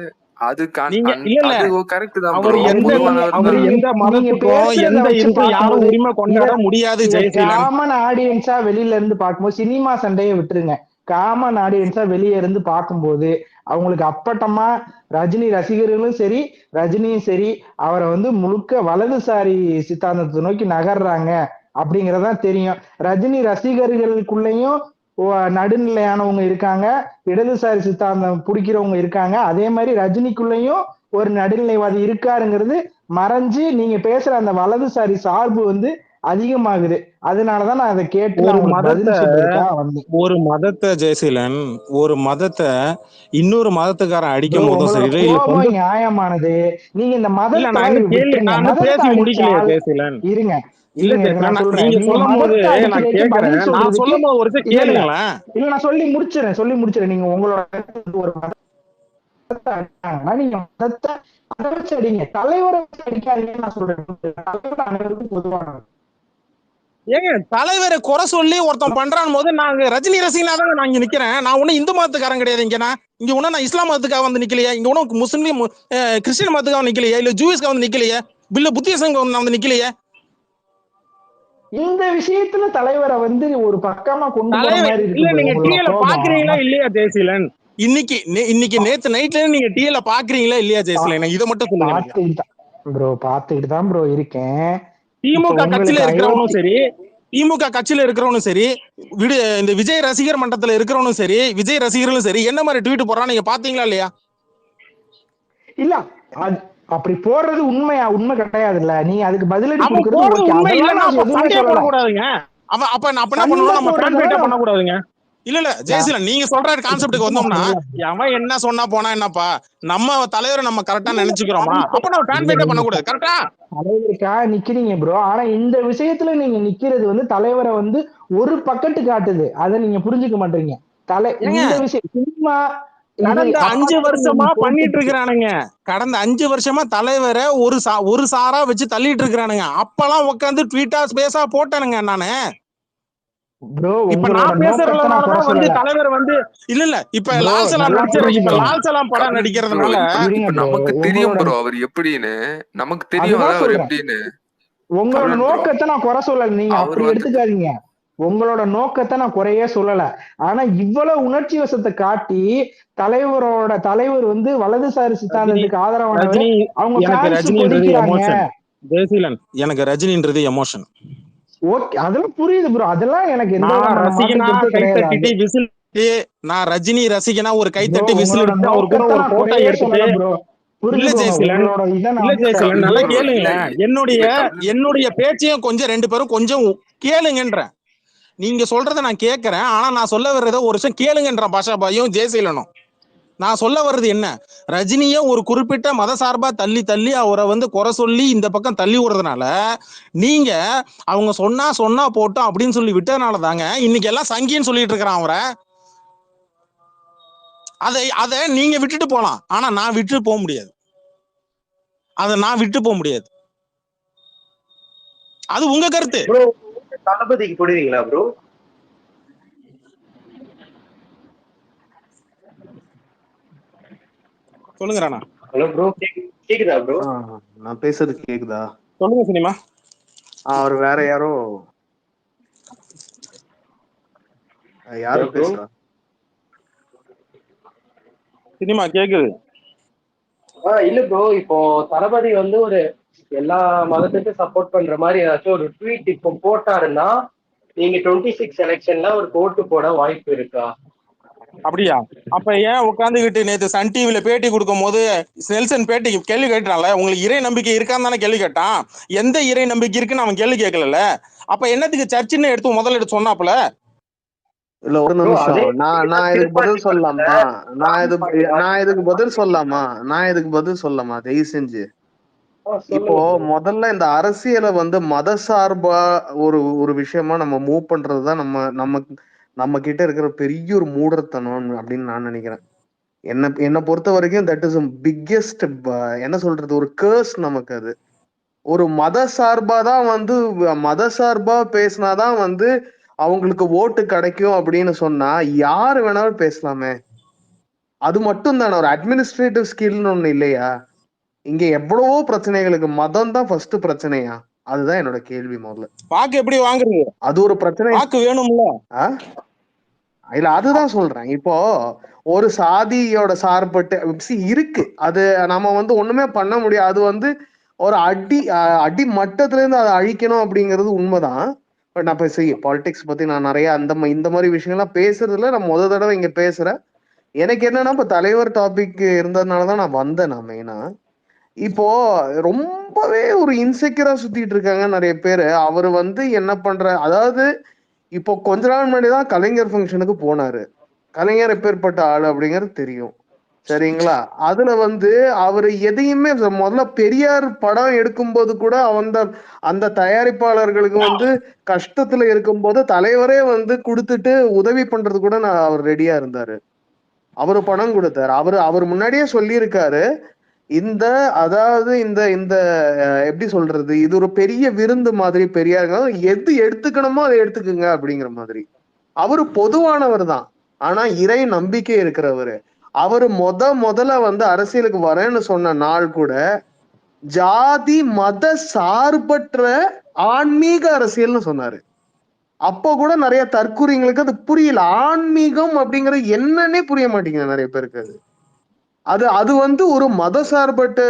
அது நீங்க இல்ல இல்ல அது கரெக்ட் தான் அவர் bro. எந்த பொதுவானவர் அவர் தான். எந்த நீங்க மதத்துக்கும் பேசுறத எந்த வச்சு இதுக்கும் யாரும் பார்க்கும்போது உரிமை இத கொண்டாட முடியாது இத ஜெயசீலன். காமன் ஆடியன்ஸா வெளியில இருந்து பார்க்கும்போது சினிமா சண்டையை விட்டுருங்க. காமன் ஆடியன்ஸா வெளியே இருந்து பார்க்கும்போது அவங்களுக்கு அப்பட்டமா ரஜினி ரசிகர்களும் சரி ரஜினியும் சரி அவரை வந்து முழுக்க வலதுசாரி சித்தாந்தத்தை நோக்கி நகர்றாங்க அப்படிங்கறதான் தெரியும். ரஜினி ரசிகர்களுக்குள்ளேயும் நடுநிலையானவங்க இருக்காங்க, இடதுசாரி சித்தாந்தம் பிடிக்கிறவங்க இருக்காங்க. அதே மாதிரி ரஜினிக்குள்ளேயும் ஒரு நடுநிலைவாதி இருக்காருங்கிறது மறைஞ்சு நீங்க பேசுற அந்த வலதுசாரி சார்பு வந்து அதிகமாகுது. அதனாலதான் நான் அதை கேட்டு ஒரு நான் உங்களுக்கு மதத்தை பதில் சொல்றதுக்காக வந்தேன். ஒரு மதத்தை ஜெயசீலன் ஒரு மதத்தை இன்னொரு மதத்துக்காரன் ப்ரோ அடிக்கும் போதும் உங்களோட சரி இல்ல கோபம் நியாயமானது. நீங்க இந்த இல்ல மதத்தை நான் இன்னும் விட்டுருங்க. நான் இன்னும் மதத்தை பேசி முடிக்கலையே அடிச்சால் ஜெயசீலன். இருங்க இல்ல இருங்க இருங்க, நான் ஜெயசீலன் சொல்றேன். நீங்க நீங்க சொல்லும் போது மதத்தை நான் அடிக்கிறதுக்கு கேக்குறேன். பதில் நான் சொல்றதுக்கு சொல்லும் போது ஒரு விஷயம் இல்ல இல்ல கேளுங்களேன். இல்ல நான் சொல்லி முடிச்சிடறேன். நீங்க உங்களோட ஒரு மதத்தை அடிச்சாங்கன்னா நீங்க மதத்தை அதை வச்சு அடிங்க, தலைவரை வச்சு அடிக்காதீங்கன்னு நான் சொல்றேன். தலைவர் அனைவருக்கும் பொதுவானவர். ஏங்க தலைவரை குறை சொல்லி ஒருத்தன் பண்றான் போது நாங்க ரஜினி ரசிகனா தான் நான் இங்க நிக்கிறேன். நான் ஒன்னும் இந்து மதத்துக்காரன் கிடையாது. இங்க ஒன்னும் நான் இஸ்லாம் மதத்துக்காக வந்து நிக்கலையா, இங்க ஒன்னும் முஸ்லீம் கிறிஸ்டின் மதத்துக்காக நிக்கலையா, இல்ல ஜூயிஸ்க்காக வந்து நிக்கலையா, இல்ல புத்திசங்க வந்து நிக்கலையா. இந்த விஷயத்துல தலைவரை வந்து ஒரு பக்கமா கொண்டு போற தலைவர் மாதிரி இல்ல இருக்கு நீங்க உங்களோட டிஎல கோபம். பாக்குறீங்களா இல்லையா ஜெயசீலன்? இன்னைக்கு நேத்து நைட்ல நீங்க டிஎல பாக்குறீங்களா இல்லையா ஜெயசீலன்? இதை மட்டும் சொல்லுங்க. பாத்துக்கிட்டு தான் ப்ரோ இருக்கேன். திமுக கட்சியில இருக்கிறவனும் சரி, திமுக கட்சியில இருக்கிறவனும் சரி, இந்த விஜய் ரசிகர் மன்றத்துல இருக்கிறவனும் சரி, விஜய் ரசிகர்களும் சரி, என்ன மாதிரி ட்வீட் போறான் நீங்க பாத்தீங்களா இல்லையா? இல்ல அப்படி போடுறது உண்மை கிடையாதுல்ல. நீ அதுக்கு பதிலடி அவன் கொடுக்கிறது போறது ஓகே, உண்மை இல்லன்னா அதெல்லாம் அப்ப சண்டையை சொல்லல. போடக்கூடாதுங்க. அவன் அப்ப என்ன பண்ணணும், நம்ம டிரான்ஸ்லேட் பண்ணக்கூடாதுங்க. இல்ல ஜெயசீலன் நீங்க சொல்ற கான்செப்டுக்கு வந்தோம்னா அவன் என்ன சொன்னா போனா என்னப்பா, நம்ம தலைவரை நம்ம கரெக்டா நினைச்சுக்கிறோமா, அப்ப நம்ம டிரான்ஸ்லேட் பண்ணக்கூடாது. கரெக்டா தலைவருக்கா நிக்கிறீங்க ப்ரோ. ஆனா இந்த விஷயத்துல நீங்க நிக்கிறது வந்து தலைவரை வந்து ஒரு பக்கத்து காட்டுது. அதை நீங்க புரிஞ்சுக்க மாட்டீங்க. இந்த விஷயம் சினிமா கடந்த 5 வருஷமா பண்ணிட்டு இருக்கிறானுங்க. கடந்த 5 வருஷமா தலைவரை ஒரு சாரா வச்சு தள்ளிட்டு இருக்கிறானுங்க. அப்பெல்லாம் உட்காந்து ட்வீட்டா ஸ்பேஸா போட்டானுங்க நானு. இப்ப நான் பேசுறதுனாலதான் வந்து தலைவர் வந்து இல்ல இப்ப லால் சலாம் நடிச்சர், இப்ப லால் சலாம் படம் நடிக்கிறதுனால நமக்கு தெரியும் ப்ரோ அவர் எப்படின்னு, நமக்கு தெரியும் அவர் எப்படின்னு. உங்களோட நோக்கத்தை நான் குறை சொல்லல, நீங்க அப்படி எடுத்துக்காதீங்க. உங்களோட நோக்கத்தை நான் குறையே சொல்லல. ஆனா இவ்வளவு உணர்ச்சி வசத்தை காட்டி தலைவர் வந்து வலதுசாரி சித்தாந்தத்துக்கு ஆதரவானவர். அவங்க ஜெயசீலன் எனக்கு ரஜினின்றது எமோஷன். ஓகே, அதெல்லாம் புரியுது ப்ரோ. அதெல்லாம் எனக்கு எந்த கைத்தட்டி விசில், நான் ரஜினி ரசிகனா ஒரு கைத்தட்டி விசில் எடுத்து அவர் கூட ஒரு போட்டோ எடுத்துட்டு இல்ல ஜெயசீலன் நல்லா கேளுங்க. என்னுடைய பேச்சையும் கொஞ்சம் 2 பேரும் கொஞ்சம் கேளுங்கன்ற. நீங்க சொல்றதை நான் கேட்கிறேன். ஆனா நான் சொல்ல வர்றத ஒரு விஷயம் கேளுங்கன்ற பாஷாபாயும் ஜெயசீலனும். நான் சொல்ல வர்றது என்ன, ரஜினிய ஒரு குறிப்பிட்ட மத சார்பா தள்ளி அவரை வந்து குறை சொல்லி இந்த பக்கம் தள்ளி விடுறதுனால நீங்க அவங்க சொன்னா போட்டோம் அப்படின்னு சொல்லி விட்டதுனால தாங்க இன்னைக்கு எல்லாம் சங்கின்னு சொல்லிட்டு இருக்கிறான் அவரை. அதை நீங்க விட்டுட்டு போலாம், ஆனா நான் விட்டு போக முடியாது. அது உங்க கருத்து. தளபதிக்கு புரியுதுங்களா ப்ரோ? சொல்லுங்க ராணா. ஹலோ ப்ரோ, கேக்குதா ப்ரோ? நான் பேசுறது கேக்குதா? சொல்லுங்க சினிமா. அவர் வேற யாரோ யாரு பேசுறா? சினிமா கேக்குது. இல்ல ப்ரோ, இப்போ தளபதி வந்து ஒரு எல்லா மதத்துக்கும் சப்போர்ட் பண்ற மாதிரி ஏதாச்சும் ஒரு ட்வீட் இப்போ போட்டாருன்னா நீங்க 26 எலெக்ஷன்ல ஒரு ஓட்டு போட வாய்ப்பு இருக்கா? அப்படியா? அப்ப ஏன் உட்காந்துக்கிட்டு நேத்து சன் டிவில பேட்டி கொடுக்கும் போது நெல்சன் பேட்டி கேள்வி கேட்டான்ல, உங்களுக்கு இறை நம்பிக்கை இருக்கான்னு தானே கேள்வி கேட்டான். எந்த இறை நம்பிக்கை இருக்குன்னு அவன் கேள்வி கேட்கல. அப்ப என்னத்துக்கு சர்ச்சுன்னு எடுத்து முதல்ல எடுத்து சொன்னாப்புல? இல்ல ஒரு ப்ரோ அதே நிமிஷம், நான் இதுக்கு பதில் சொல்லலாமா? நான் இதுக்கு பதில் சொல்லலாமா? தயவு செஞ்சு. இப்போ சொல்லுங்க bro. முதல்ல இந்த அரசியலை வந்து மத சார்பா ஒரு ஒரு விஷயமா நம்ம மூவ் பண்றதுதான் நம்ம கிட்ட இருக்கிற பெரிய ஒரு மூடத்தனம் அப்படின்னு நான் நினைக்கிறேன். என்ன பொறுத்த வரைக்கும் தட் இஸ் பிக்கெஸ்ட், என்ன சொல்றது, ஒரு கேர்ஸ் நமக்கு அது. ஒரு மத சார்பா தான் வந்து மத சார்பா பேசினாதான் வந்து அவங்களுக்கு ஓட்டு கிடைக்கும் அப்படின்னு சொன்னா யாரு வேணாலும் பேசலாமே. அது மட்டும் தானே ஒரு அட்மினிஸ்ட்ரேட்டிவ் ஸ்கில்னு ஒண்ணு இல்லையா? இங்க எவ்வளவோ பிரச்சனைகளுக்கு மதம் தான் ஃபர்ஸ்ட் பிரச்சனையா? அதுதான் என்னோட கேள்வி. முதல்ல வாக்கு எப்படி வாங்குறது? அது ஒரு பிரச்சனை. வாக்கு வேணும்ல. இல்ல அதுதான் சொல்றேன். இப்போ ஒரு சாதியோட சார்பட்டு இருக்கு, அது நம்ம வந்து ஒண்ணுமே பண்ண முடியாது. அது வந்து ஒரு அடி மட்டத்துல இருந்து அதை அழிக்கணும் அப்படிங்கிறது உண்மைதான். பட் நான் இப்ப பாலிடிக்ஸ் பத்தி நான் நிறைய இந்த மாதிரி விஷயங்கள்லாம் பேசுறதுல நான் முத தடவை இங்க பேசுறேன். எனக்கு என்னன்னா இப்ப தலைவர் டாபிக் இருந்ததுனாலதான் நான் வந்தேன். நான் மெயினா இப்போ ரொம்பவே ஒரு இன்செக்யூரா சுத்திட்டு இருக்காங்க நிறைய பேரு. அவரு வந்து என்ன பண்ற, அதாவது இப்போ கொஞ்ச நாள் முன்னாடிதான் கலைஞர் ஃபங்க்ஷனுக்கு போனாரு. கலைஞர் எப்பேற்பட்ட ஆளு அப்படிங்கிறது தெரியும், சரிங்களா? அதுல வந்து அவரு எதையுமே முதல்ல பெரியார் படம் எடுக்கும்போது கூட அந்த தயாரிப்பாளர்களுக்கு வந்து கஷ்டத்துல இருக்கும்போது தலைவரே வந்து கொடுத்துட்டு உதவி பண்றது கூட அவர் ரெடியா இருந்தாரு. அவரு பணம் கொடுத்தாரு. அவர் முன்னாடியே சொல்லியிருக்காரு, அதாவது இந்த இந்த எப்படி சொல்றது, இது ஒரு பெரிய விருந்து மாதிரி பெரியாருங்க, எது எடுத்துக்கணுமோ அதை எடுத்துக்குங்க அப்படிங்கிற மாதிரி. அவரு பொதுவானவர் தான், ஆனா இறை நம்பிக்கை இருக்கிறவரு. அவரு முதல்ல வந்து அரசியலுக்கு வரேன்னு சொன்ன நாள் கூட ஜாதி மத சார்பற்ற ஆன்மீக அரசியல்னு சொன்னாரு. அப்போ கூட நிறைய தற்கூறிங்களுக்கு அது புரியல. ஆன்மீகம் அப்படிங்கிறது என்னன்னே புரிய மாட்டேங்குது நிறைய பேருக்கு. அது அது வந்து ஒரு மத சார்பற்ற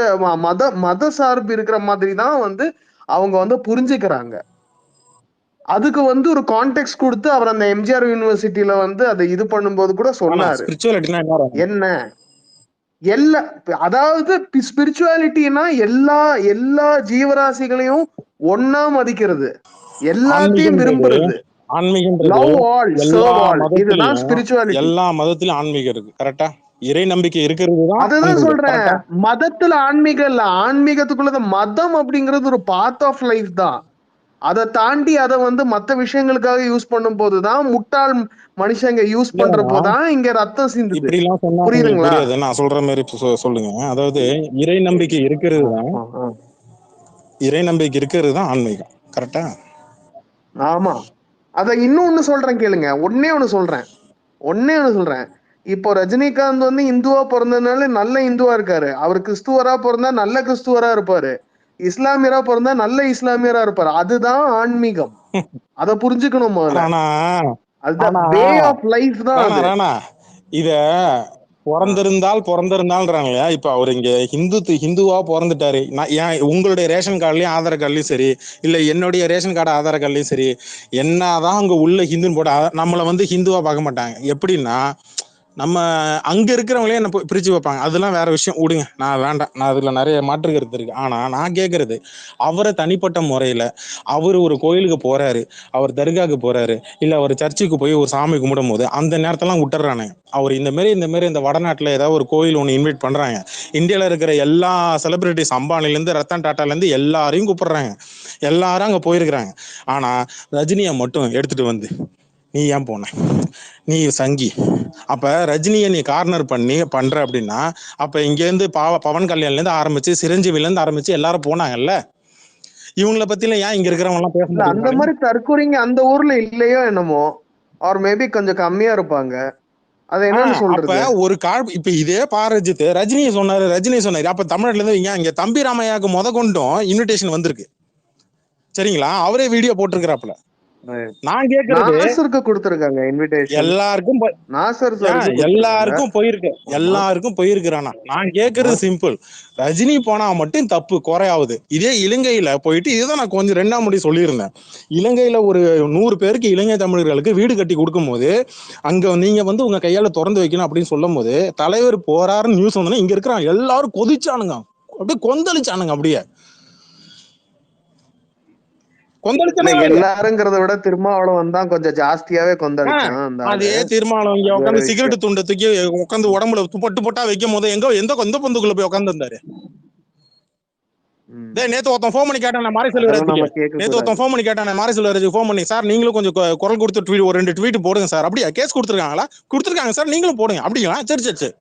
மத சார்பு இருக்கிற மாதிரி தான் வந்து அவங்க வந்து புரிஞ்சுக்கிறாங்க. அதுக்கு வந்து ஒரு கான்டெக்ட் கொடுத்து அவர் அந்த எம்ஜிஆர் யூனிவர்சிட்டியில வந்து அதை இது பண்ணும்போது கூட சொன்னாரு என்ன எல்லா, அதாவது ஸ்பிரிச்சுவாலிட்டினா எல்லா ஜீவராசிகளையும் ஒன்னா மதிக்கிறது, எல்லாத்தையும் விரும்புறது, லவ் ஆல் சர்வ் ஆல், இதுதான் ஸ்பிரிச்சுவாலிட்டி. எல்லா மதத்திலும் ஆன்மீகம் இருக்கு, கரெக்டா? இறை நம்பிக்கை இருக்கிறது தான். அதுதான் சொல்றேன், மதத்துல ஆன்மீகம் இல்ல, ஆன்மீகத்துக்குள்ளது மதம் அப்படிங்கிறது ஒரு பார்ட் ஆஃப் லைஃப் தான். அதை தாண்டி அதை வந்து மத்த விஷயங்களுக்காக யூஸ் பண்ணும் போதுதான் முட்டாள் மனுஷங்க யூஸ் பண்றப்போதான் இங்க ரத்தம் சிந்துது. இப்படி எல்லாம் சொன்னா புரியுதுங்களா? நான் சொல்ற மாதிரி சொல்லுங்க. அதாவது இறை நம்பிக்கை இருக்கிறது தான், இறை நம்பிக்கை இருக்கிறது தான் ஆன்மீகம், கரெக்டா? ஆமா. அத இன்னொன்னு சொல்றேன் கேளுங்க, ஒன்னே ஒண்ணு சொல்றேன். இப்போ ரஜினிகாந்த் வந்து இந்துவா பிறந்ததுனால நல்ல இந்துவா இருக்காரு. அவர் கிறிஸ்துவரா பிறந்தா நல்ல கிறிஸ்துவரா இருப்பாரு, இஸ்லாமியரா பிறந்தா நல்ல இஸ்லாமியரா இருப்பாரு. அதுதான் ஆன்மீகம். அத புரிஞ்சுக்கணும் முதல்ல. அதுதான் வே ஆஃப் லைஃப் தான். இத பிறந்திருந்தால்ன்றாங்க. இப்ப அவர் இங்க ஹிந்துவா பிறந்துட்டாரு, உங்களுடைய ரேஷன் கார்டுலயும் ஆதார் கார்டுலயும் சரி, இல்ல என்னுடைய ரேஷன் கார்டு ஆதார் கார்டுலயும் சரி, என்னதான் அங்க உள்ள ஹிந்துன்னு போட்டா நம்மள வந்து ஹிந்துவா பார்க்க மாட்டாங்க. எப்படின்னா நம்ம அங்க இருக்கிறவங்களே என்ன பிரிச்சு வைப்பாங்க. அதெல்லாம் வேற விஷயம், விடுங்க, நான் வேண்டாம், நான் அதுல நிறைய மாற்று கருத்து இருக்கு. ஆனா நான் கேட்கறது, அவரை தனிப்பட்ட முறையில அவர் ஒரு கோயிலுக்கு போறாரு, அவர் தர்காவுக்கு போறாரு, இல்ல அவர் சர்ச்சுக்கு போய் ஒரு சாமி கும்பிடும் போது அந்த நேரத்தெல்லாம் விட்டுறானுங்க. அவர் இந்த மாதிரி இந்த வடநாட்டுல ஏதாவது ஒரு கோயில் ஒன்று இன்வைட் பண்றாங்க, இந்தியாவில் இருக்கிற எல்லா செலிபிரிட்டிஸ், அம்பானிலேருந்து ரத்தன் டாட்டாலேருந்து எல்லாரையும் கூப்பிடுறாங்க, எல்லாரும் அங்க போயிருக்கிறாங்க. ஆனா ரஜினியை மட்டும் எடுத்துட்டு வந்து நீ ஏன் போன, நீ சங்கி, அப்ப ரஜினியை நீ கார்னர் பண்ணி பண்ற அப்படின்னா, அப்ப இங்க இருந்து பவன் கல்யாண்ல இருந்து ஆரம்பிச்சு சிரஞ்சீவில இருந்து ஆரம்பிச்சு எல்லாரும் போனாங்கல்ல, இவங்கள பத்தில ஏன் இங்க இருக்கிறவங்க எல்லாம் பேச மாட்டாங்க? அந்த மாதிரி தற்கொலைங்க அந்த ஊர்ல இல்லையோ என்னமோ, ஆர் மேபி கொஞ்சம் கம்மியா இருப்பாங்க. அது என்னன்னு சொல்றது, ஒரு இப்ப இதே பாரஜித் ரஜினி சொன்னாரு. அப்ப தமிழ்நாட்டுல இருந்து இங்க தம்பி ராமையாவுக்கு முத கொண்டும் இன்விடேஷன் வந்திருக்கு, சரிங்களா? அவரே வீடியோ போட்டிருக்கிறாப்ல. நான் கேக்குறது, நாசருக்கு கொடுத்திருக்காங்க இன்விடேஷன், எல்லாருக்கும் எல்லாருக்கும் போயிருக்கிறானா? நான் கேக்குறது சிம்பிள், ரஜினி போனா மட்டும் தப்பு குறையாவது. இதே இலங்கையில போயிட்டு, இதுதான் நான் கொஞ்சம் 2ஆம் முடி சொல்லியிருந்தேன், இலங்கையில ஒரு 100 பேருக்கு இலங்கை தமிழர்களுக்கு வீடு கட்டி கொடுக்கும் போது அங்க நீங்க வந்து உங்க கையால திறந்து வைக்கணும் அப்படின்னு சொல்லும் போது தலைவர் போறாருன்னு நியூஸ் வந்தோன்னா இங்க இருக்கிறாங்க எல்லாரும் கொதிச்சானுங்க, அப்படியே கொந்தளிச்சானுங்க, அப்படியே கொந்தளிச்சனா இல்ல எல்லாருங்கிறத விட திருமாவளவன் தான் கொஞ்சம் ஜாஸ்தியாவே கொந்தளிச்சான் அந்த ஆளு. அதே தீர்மானம் இங்க அது வேற உட்காந்து விஷயம். சிகரெட் துண்டை தூக்கி உட்காந்து உடம்புல பொட்டு பொட்டா வைக்கும் போது எந்த பொந்துக்குள்ள போய் உட்காந்து இருந்தாரு. ம். நேத்து ஒருத்தன் ஃபோன் பண்ணி கேட்டான் மாரி அதெல்லாம் செல்வராஜுக்கு. நம்ம கேட்க நேத்து கூடாது. ஒருத்தன் ஃபோன் பண்ணி கேட்டான் மாரி செல்வராஜுக்கு ஃபோன் பண்ணி, சார் நீங்களும் கொஞ்சம் குரல் கொடுத்து ஒரு 2 ட்வீட் போடுங்க சார். அப்படியா கேஸ் கொடுத்துருக்காங்களா? கொடுத்துருக்காங்க சார், நீங்களும் போடுங்க. அப்படிங்களா? சரி சரி சரி.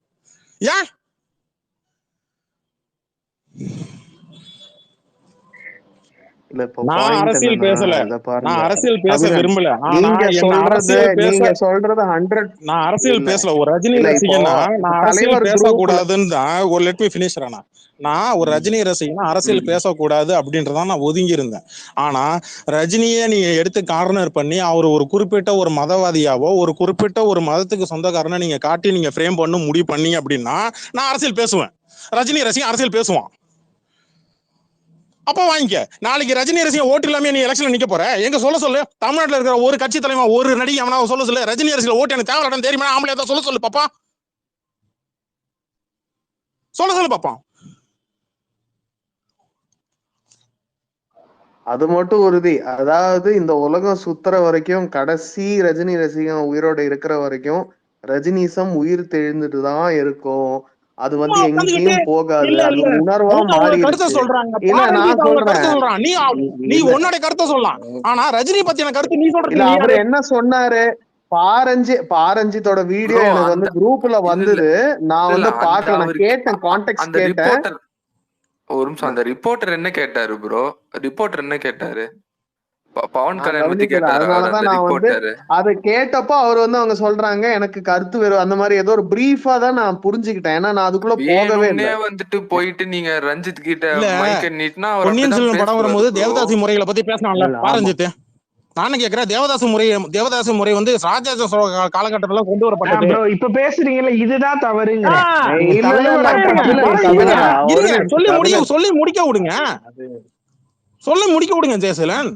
ஏன் இல்ல இப்ப நான் பாயிண்ட் அரசியல் என்னன்னா பேசல, இத பாருங்க நான் அரசியல் பேச அபினன், விரும்பல. ஆனா நீங்க என்ன சொல்றது அரசியல் பேச நீங்க சொல்றது 100 நான் அரசியல் இல்ல பேசல. ஒரு ரஜினி இல்ல இப்போ ரசிகனா நான் அரசியல் தலைவர் குரூப்ல பேசக்கூடாதுன்னு தான் ஒரு லெட் மீ ஃபினிஷ் ரானா. நான் ஒரு ரஜினி ரசிகனா அரசியல் பேசக்கூடாது அப்படின்றதான் நான் ஒதுங்கி இருந்தேன். ஆனா ரஜினியை நீ எடுத்து கார்னர் பண்ணி அவர் ஒரு குறிப்பிட்ட ஒரு மதவாதியாவோ ஒரு குறிப்பிட்ட ஒரு மதத்துக்கு சொந்தக்காரனை நீங்க காட்டி நீங்க ஃப்ரேம் பண்ண முடிவு பண்ணீங்க அப்படின்னா நான் அரசியல் பேசுவேன். ரஜினி ரசிகன் அரசியல் பேசுவான். அப்ப வாங்கிக்க. நாளைக்கு ரஜினி ரசிகன் ஓட்டு இல்லாம நீ எலெக்ஷன்ல நிக்க போற? எங்க சொல்ல சொல்லு. தமிழ்நாட்டுல இருக்கிற ஒரு கட்சி தலைவன் ஒரு நடிகை அவனா சொல்ல சொல்லு. ரஜினி ரசிகன் ஓட்டு எனக்கு தேவையில்லைன்னு தெரியுமா? ஆம்பளை ஏதாவது சொல்ல சொல்லு பாப்பா. சொல்ல சொல்லு பாப்பா. அது மட்டும் உறுதி. அதாவது இந்த உலகம் சுத்துற வரைக்கும் கடைசி ரஜினி ரசிகன் உயிரோட இருக்கிற வரைக்கும் ரஜினிசம் உயிர் தெழுந்துட்டு தான் இருக்கும். அது வந்து எங்கேயும் போகாது. இல்ல அது இல்ல உணர்வா அவங்க கருத்தை மாறிடுச்சு. சொல்றாங்க. இல்ல நான் சொல்றேன் சொல்றான். நீ இல்ல உன்னோட கருத்தை சொல்லலாம். ஆனா ரஜினி பத்தின கருத்து நீ இல்ல சொல்றது அவர் என்ன சொன்னாரு, பாரஞ்சித்தோட வீடியோ ப்ரோ எனக்கு அந்த வந்து குரூப்ல இல்ல இல்ல வந்தது. நான் இல்ல வந்து அந்த பாக்கல, நான் அவருக்கு கேட்டேன், கான்டெக்ட் அந்த கேட்டேன். ரிப்போர்ட்டர் ஒரு நிமிஷம், அந்த ரிப்போர்ட்டர் என்ன கேட்டாரு ப்ரோ? ரிப்போர்ட்டர் என்ன கேட்டாரு? பவன் நான் கல்யாண் பத்தி கவனிக்கல. கேட்டாரு அவர் அந்த அதனாலதான் நான் வந்து ரிப்போர்ட்டர். அதை கேட்டப்போ அவர் வந்து அவங்க சொல்றாங்க எனக்கு கருத்து வேறு அந்த மாதிரி ஏதோ ஒரு பிரீஃபா தான் நான் புரிஞ்சுக்கிட்டேன். ஏன்னா நான் அதுக்குள்ள போகவே வேணும்னே இல்லை. வந்துட்டு போயிட்டு நீங்க ரஞ்சித் கிட்ட இல்ல. மைக்க நீட்னா அவர் பொன்னியின் அப்படிதான் செல்வன் படம் பேசுவாரு வரும்போது ப்ரோ. தேவதாசி முறைகளை பத்தி பேசினான்ல இல்ல ஆமா பாரஞ்சித். நானும் கேக்குறேன், தேவதாசி முறை வந்து ராஜராஜ சோழ காலகட்டத்துல கொண்டு வரப்பட்டது. ப்ரோ இப்ப பேசுறீங்கல்ல இதுதான் தவறுங்கிறேன். இல்ல இல்ல தலைவரை பத்தி இல்ல பேசுங்க. இருங்க, சொல்லி முடிக்க விடுங்க. சொல்லி முடிக்க விடுங்க ஜெயசீலன்.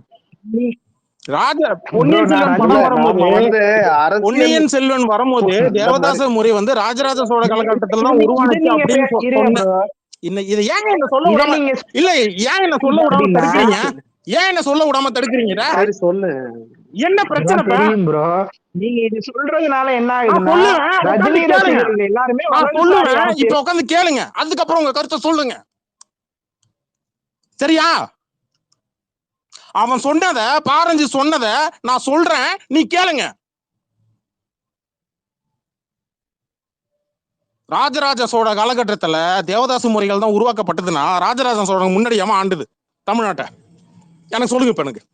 பொன்னியின் செல்வன் படம் வரும்போது வந்து அரசியல் பொன்னியின் செல்வன் வரும்போது தேவதாச முறை வந்து ராஜராஜ சோழ காலகட்டத்துல தான் உருவானுச்சு அப்படின்னு சொன்ன. இதை ஏன் என்ன சொல்ல விடாம இல்ல ஏன் என்ன சொல்ல விடாம தடுக்கிறீங்க? ஏன் என்ன சொல்ல விடாம தடுக்கிறீங்க? சரி சொல்லு. என்ன பிரச்சனை தெரியும் ப்ரோ. நீங்க இது சொல்றதுனால என்ன ஆகுதுன்னா ரஜினி ரசிகர்கள் எல்லாருமே சொல்லுவேன். இப்ப உட்காந்து கேளுங்க, அதுக்கப்புறம் உங்க கருத்தை சொல்லுங்க. சரியா? அவன் சொன்னத பாரஞ்சி சொன்னத நான் சொல்றேன், நீ கேளுங்க. ராஜராஜ சோழ காலகட்டத்துல தேவதாசி முறைகள் தான் உருவாக்கப்பட்டதுன்னா ராஜராஜ சோழன் முன்னாடி ஏமா ஆண்டுது தமிழ்நாட்டை? எனக்கு சொல்லுங்க. இப்ப எனக்கு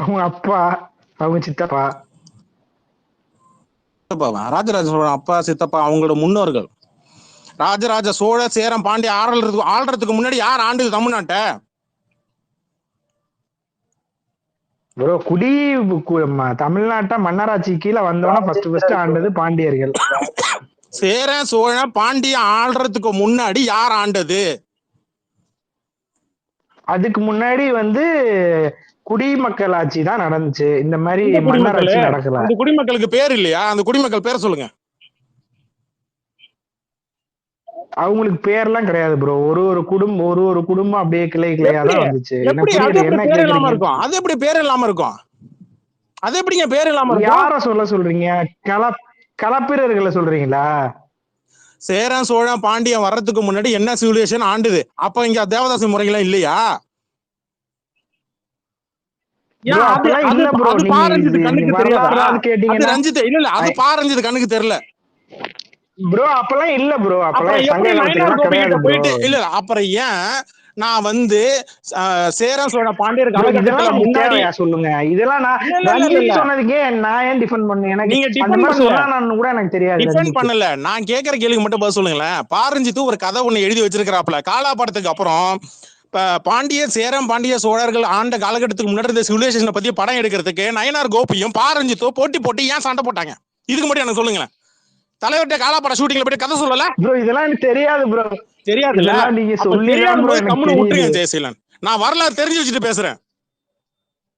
அவங்க அப்பா, அவங்க சித்தப்பா, ராஜராஜ சோழன் அப்பா சித்தப்பா அவங்களோட முன்னோர்கள். ராஜராஜ சோழ சேரம் பாண்டிய ஆள்றதுக்கு முன்னாடி யார் ஆண்டுது தமிழ்நாட்டை? ப்ரோ தமிழ்நாட்டை மன்னராட்சி கீழே வந்தோன்னா ஃபர்ஸ்ட் ஆண்டது பாண்டியர்கள். சேரன் சோழன் பாண்டிய ஆள்றதுக்கு முன்னாடி யார் ஆண்டது? அதுக்கு முன்னாடி வந்து குடிமக்கள் ஆட்சி தான் நடந்துச்சு. இந்த மாதிரி மன்னராட்சி நடக்கல. அந்த குடிமக்களுக்கு பேர் இல்லையா? அந்த குடிமக்கள் பேர் சொல்லுங்க. அவங்களுக்கு பேர்லாம் கிடையாது ப்ரோ. ஒரு குடும்பம் அப்படியே கிளையா தான் வந்துச்சு. பேர் இல்லாம இருக்கும். அது எப்படி பேர் இல்லாம இருக்கும்? அது எப்படிங்க பேர் இல்லாம இருக்கும்? யார சொல்ல சொல்றீங்க? களப்பிரர்களை சொல்றீங்களா? சேரன் சோழன் பாண்டியன் வர்றதுக்கு முன்னாடி என்ன சிவிலைசேஷன் ஆண்டுது? அப்ப இங்க தேவதாசி முறைகள் இல்லையா? அது பாரஞ்சித் கண்ணுக்கு தெரியாதா? ரஞ்சித் இல்ல இல்ல அது பாரஞ்சித் கண்ணுக்கு தெரியல ப்ரோ. அப்பெல்லாம் இல்ல ப்ரோ. அப்பெல்லாம் போயிட்டு இல்ல. அப்புறம் ஏன் நான் வந்து சேரன் சோழ பாண்டியர் காலகட்டத்துல முன்னாடி சொல்லுங்க. இதெல்லாம் நான் சொன்னதுக்கே நான் ஏன் டிஃபெண்ட் பண்ணேன்? எனக்கு அந்த மாதிரி சொன்னான்னு கூட எனக்கு தெரியாது. டிஃபெண்ட் பண்ணல. நான் கேக்குற கேள்விக்கு மட்டும் பதில் சொல்லுங்களேன். பாரஞ்சித்து ஒரு கதை ஒண்ணு எழுதி வச்சிருக்கிறாப்ல. காலா படத்துக்கு அப்புறம் பாண்டிய சேரம் பாண்டிய சோழர்கள் ஆண்ட காலகட்டத்துக்கு முன்னாடி இந்த சிவிலைசேஷனை பத்தி படம் எடுக்கிறதுக்கு நயனார் கோபியும் பாரஞ்சித்தோ போட்டி ஏன் சண்டை போட்டாங்க? இதுக்கு மட்டும் எனக்கு சொல்லுங்களேன். தலைவர்கிட்ட காலாப்பட ஷூட்டிங்ல போய் கதை சொல்லல ப்ரோ. இதெல்லாம் எனக்கு தெரியாது ப்ரோ. தெரியாதுல்ல? நீங்க சொல்லி கம்முனு விட்டுருங்க ஜெயசீலன். நான் வரலாறு தெரிஞ்சு வச்சுட்டு பேசுறேன்.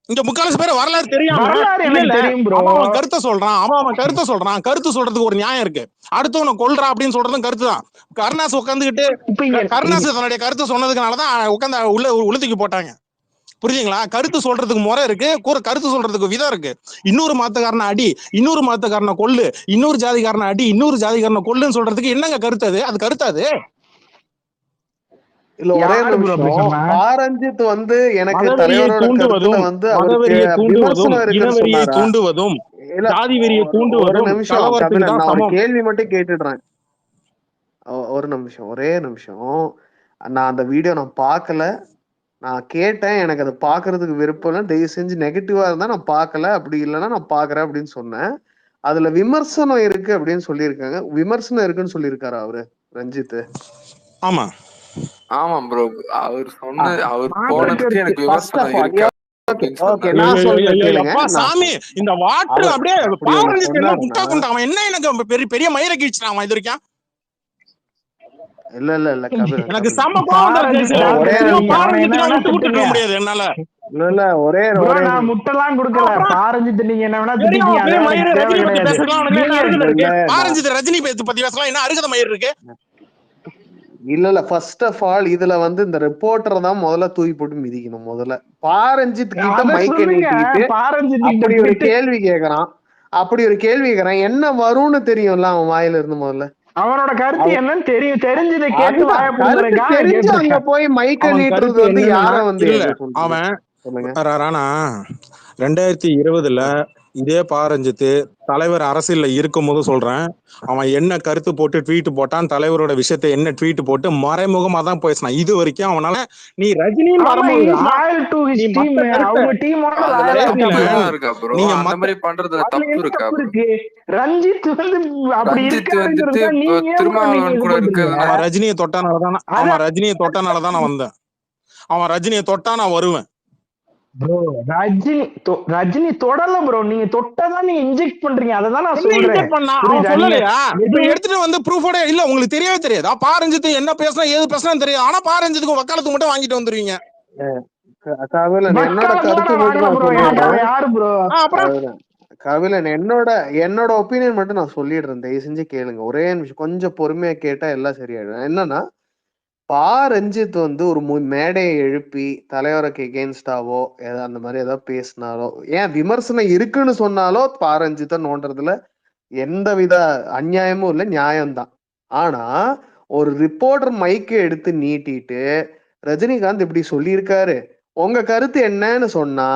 இங்க முக்காலசி பேர் வரலாறு தெரியாம வரலாறு இல்ல எனக்கு இல்ல தெரியும் ப்ரோ. அவன் கருத்தை சொல்றான், அவன் கருத்தை சொல்றான். கருத்து சொல்றதுக்கு ஒரு நியாயம் இருக்கு. அடுத்தவனை கொல்றா அப்படின்னு சொல்றதும் கருத்து தான். கருணாஸ் உட்காந்துக்கிட்டு இப்ப கருணாஸ் தன்னுடைய கருத்து சொன்னதுனாலதான் உட்காந்து உள்ள போட்டாங்க. புரியுதுங்களா? கருத்து சொல்றதுக்கு முறை இருக்கு, கருத்து சொல்றதுக்கு விதம் இருக்கு. இன்னொரு மதத்துக்காரனை அடி, இன்னொரு மதத்துக்காரனை கொல்லு, இன்னொரு ஜாதிக்காரனை அடி, இன்னொரு ஜாதிக்காரனை கொல்லுன்னு சொல்றதுக்கு என்னங்க கருத்து? அது கருத்தாது இல்ல ஒரே யாரு ப்ரோ அப்படி நிமிஷம். சொன்னா? பாரஞ்சித் வந்து எனக்கு மதவெறியை தலைவரோட தூண்டுவதும் கருத்துல வந்து அவருக்கு மதவெறியை தூண்டுவதும் விமர்சனம் இருக்குன்னு இனவெறியை சொன்னாரா? தூண்டுவதும் இல்ல ஜாதி வெறியை ஒரு தூண்டுவதும் நிமிஷம் கலவரத்துக்கு கபிலன், தான் நான் ஒரு சமம். கேள்வி மட்டும் கேட்டுடுறேன். ஒரு நிமிஷம், ஒரே நிமிஷம். நான் அந்த வீடியோ நான் பார்க்கல, நான் கேட்டேன். எனக்கு அதை பாக்குறதுக்கு விருப்பம் இல்லை. தயவு செஞ்சு நெகட்டிவா இருந்தா நான் பார்க்கல, அப்படி இல்லைன்னா நான் பாக்குறேன் அப்படின்னு சொன்னேன். அதுல விமர்சனம் இருக்கு அப்படின்னு சொல்லியிருக்காங்க. விமர்சனம் இருக்குன்னு சொல்லியிருக்காரு அவரு ரஞ்சித்? ஆமா ஆமா ப்ரோ, அவர் போனதுக்கு எனக்கு விமர்சனம் இருக்கு அப்படின்னு ஓகே, சொன்னாரு. நான் சொல்றேன் கேளுங்க. அப்பா சாமி, இந்த வாட்டர் அப்படியே அப்படி ஒண்ணு பாரஞ்சித் என்ன சொன்னாருன்னா- முட்டா கொண்டா அவன் என்ன எனக்கு பெரிய பெரிய மயிரை கீழ்ச்சான் அவன் இது வரைக்கும். இல்ல கபிலன், எனக்கு கபிலன். செம கோவம் வருது. ஒரே பாரஞ்சித் நான் விட்டு இருக்க முடியாது என்னால. இல்ல ஒரே bro, ஒரே நான் முட்டெல்லாம் கொடுக்கல. பாரஞ்சித் நீங்க என்ன வேணா பெரிய திட்டிக்கீங்க, அது மயிறு எனக்கு தேவை ரஜினி பத்தி கிடையாது. பேசுறதுலாம் உனக்கு என்ன அருகதை இருக்கு? இல்ல, பாரஞ்சித் ரஜினி பத்தி பேசலாம் என்ன அருகதை மயிர் இருக்கு? இல்ல ஃபர்ஸ்ட் ஆஃப் ஆல் இதுல வந்து இந்த ரிப்போர்ட்டரை தான் முதல்ல தூக்கி போட்டு மிதிக்கணும். முதல்ல பாரஞ்சித் கிட்ட அதை மைக்க சொல்லுங்க, நீட்டிக்கிட்டு பாரஞ்சித் கிட்ட அப்படி ஒரு போயிட்டு கேள்வி கேக்குறான். என்ன வரும்னு தெரியும்ல அவன் வாயில இருந்து. முதல்ல அவனோட கருத்து என்னன்னு தெரிஞ்சதை கேட்டு அதுதான், வாய கருத்து புடுங்குறதுக்காக தெரிஞ்சு அங்க கேட்டிருக்கேன். போய் மைக்க அவன் நீட்டுறது கருத்து வந்து என்னன்னா, யார வந்து இல்ல எது சொல்றது? அவன் சொல்லுங்க. ராணா 2020 இதே பாரஞ்சித்து தலைவர் அரசியல்ல இருக்கும் போது சொல்றேன், அவன் என்ன கருத்து போட்டு ட்வீட் போட்டான், தலைவரோட விஷயத்தை என்ன ட்வீட் போட்டு மறைமுகமா தான் பேசினான். இது வரைக்கும் அவனால நீ ரஜினின்னு ஆமா, he is வரும்போது loyal to his நீ team. மத்த கருத்தை அவங்க டீமோட அதுல loyal ஆ தப்பு இருக்காங்க. தான் இருக்கா ப்ரோ? நீங்க அந்த மத்த மாதிரி பண்றதுல அதுல தப்பு என்ன இருக்கா தப்பு ப்ரோ? இருக்கு? ரஞ்சித் வந்து அப்படி ரஞ்சித் வந்துட்டு இருக்காருங்கிறதுக்கா நீங்க ஏன் bro நீங்க திருமாவளவன் கூட இது இருக்கிறது பண்றீங்க? அவன் ரஜினியை தொட்டானாலதான் அவன் ரஜினியை தொட்டானாலதான் நான் வந்தேன். அவன் ரஜினியை தொட்டா நான் வருவேன். ப்ரோ ரஜினி தொடல ப்ரோ, நீங்க தொட்டதான் நீங்க இன்ஜெக்ட் பண்றீங்க. அததான் நான் என்ன சொல்றேன். inject பண்ணா? அவன் புரியுதா? நீங்க சொல்லலையா? இப்ப எதுவும் எடுத்துட்டு வந்து ப்ரூஃபோட இல்ல உங்களுக்கு தெரியவே தெரியாதா? பாரஞ்சித்து என்ன பேசினா ஏது பேசினா தெரியாது. ஆனா பாரஞ்சித்துக்கு வக்காலத்துக்கு மட்டும் வாங்கிட்டு வந்துருவீங்க. கபிலன், என்னோட வக்காலத்தோட கருத்து மட்டும் வாங்கல நான் ப்ரோ, எனக்கு சொல்லிடுறேன். அவன் யாரு ப்ரோ? அப்புறம் அதுதான். கபிலன், என்னோட ஒப்பீனியன் மட்டும் நான் சொல்லிடுறேன். தயவு செஞ்சு கேளுங்க. ஒரே நிமிஷம், கொஞ்சம் பொறுமையா கேட்டா எல்லாம் சரியாயிடும். என்னன்னா, ரஞ்சித் வந்து ஒரு மேடையை எழுப்பி தலைவருக்கு எகெயின்ஸ்டாவோ அந்த மாதிரி ஏதாவது பேசினாலோ, ஏன் விமர்சனம் இருக்குன்னு சொன்னாலோ ரஞ்சித்தை நோண்டுறதுல எந்தவித அநியாயமும் இல்லை, நியாயம்தான். ஆனா ஒரு ரிப்போர்ட்டர் மைக்கை எடுத்து நீட்டிட்டு ரஜினிகாந்த் இப்படி சொல்லியிருக்காரு, உங்க கருத்து என்னன்னு சொன்னா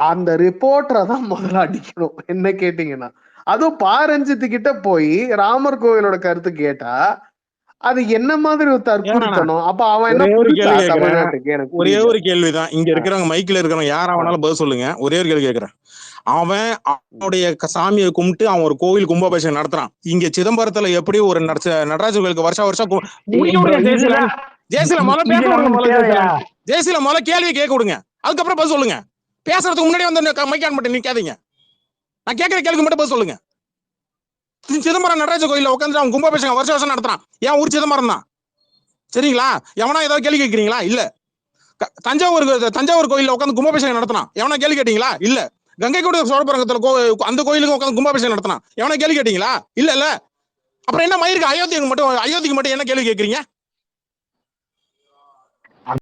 அந்த ரிப்போர்ட்டரை தான் முதல்ல அடிக்கணும். என்ன கேட்டீங்கன்னா, அதுவும் ரஞ்சித்து கிட்ட போய் ராமர் கோவிலோட கருத்து கேட்டா அது என்ன மாதிரி ஒரு தற்புரித்தனம்? அப்ப அவன் என்ன ஒரே ஒரு புதுசா கேள்வி கேக்குறேன். தமிழ்நாட்டுக்கு? எனக்கு ஒரே புரியல. ஒரு கேள்விதான். இங்க இருக்கிறவங்க மைக்ல இருக்கிறவங்க யாரா வேணாலும் பதில் சொல்லுங்க. ஒரே ஒரு கேள்வி கேக்குறேன். அவன் அவனுடைய சாமியை கும்பிட்டு அவன் ஒரு கோவில் கும்பாபிஷேகம் நடத்துறான். இங்க சிதம்பரத்துல எப்படி ஒரு நடராஜர் கோயிலுக்கு வருஷம் ஜெயசீல முதல்ல பேச விடுங்க. ஜெயசீல முதல்ல கேள்வி கேட்க விடுங்க, அதுக்கப்புறம் பதில் சொல்லுங்க. பேசுறதுக்கு முன்னாடி வந்து மைக் ஆன் பண்ணி நிக்காதீங்க. நான் கேட்கிற கேள்விக்கு மட்டும் பதில் சொல்லுங்க. சிதம்பரம் நடராஜ கோயில உட்காந்து அவன் கும்பாபிஷேகம் வருஷம் நடத்துறான். ஏன் ஊர் சிதம்பரம் தான், சரிங்களா? எவனா ஏதாவது கேள்வி கேட்கிறீங்களா? இல்ல. தஞ்சாவூர் கோயில உட்காந்து கும்பாபிஷேகம் நடத்தினான். எவனா கேள்வி கேட்டீங்களா? இல்ல. கங்கை கொண்ட சோழபுரத்துல அந்த கோயிலுக்கு உட்காந்து கும்பாபிஷேகம் நடத்தினான். எவனா கேள்வி கேட்டீங்களா? இல்ல. அப்புறம் என்ன மயிருக்கு அயோத்திக்கு மட்டும் என்ன கேள்வி கேட்கறீங்க?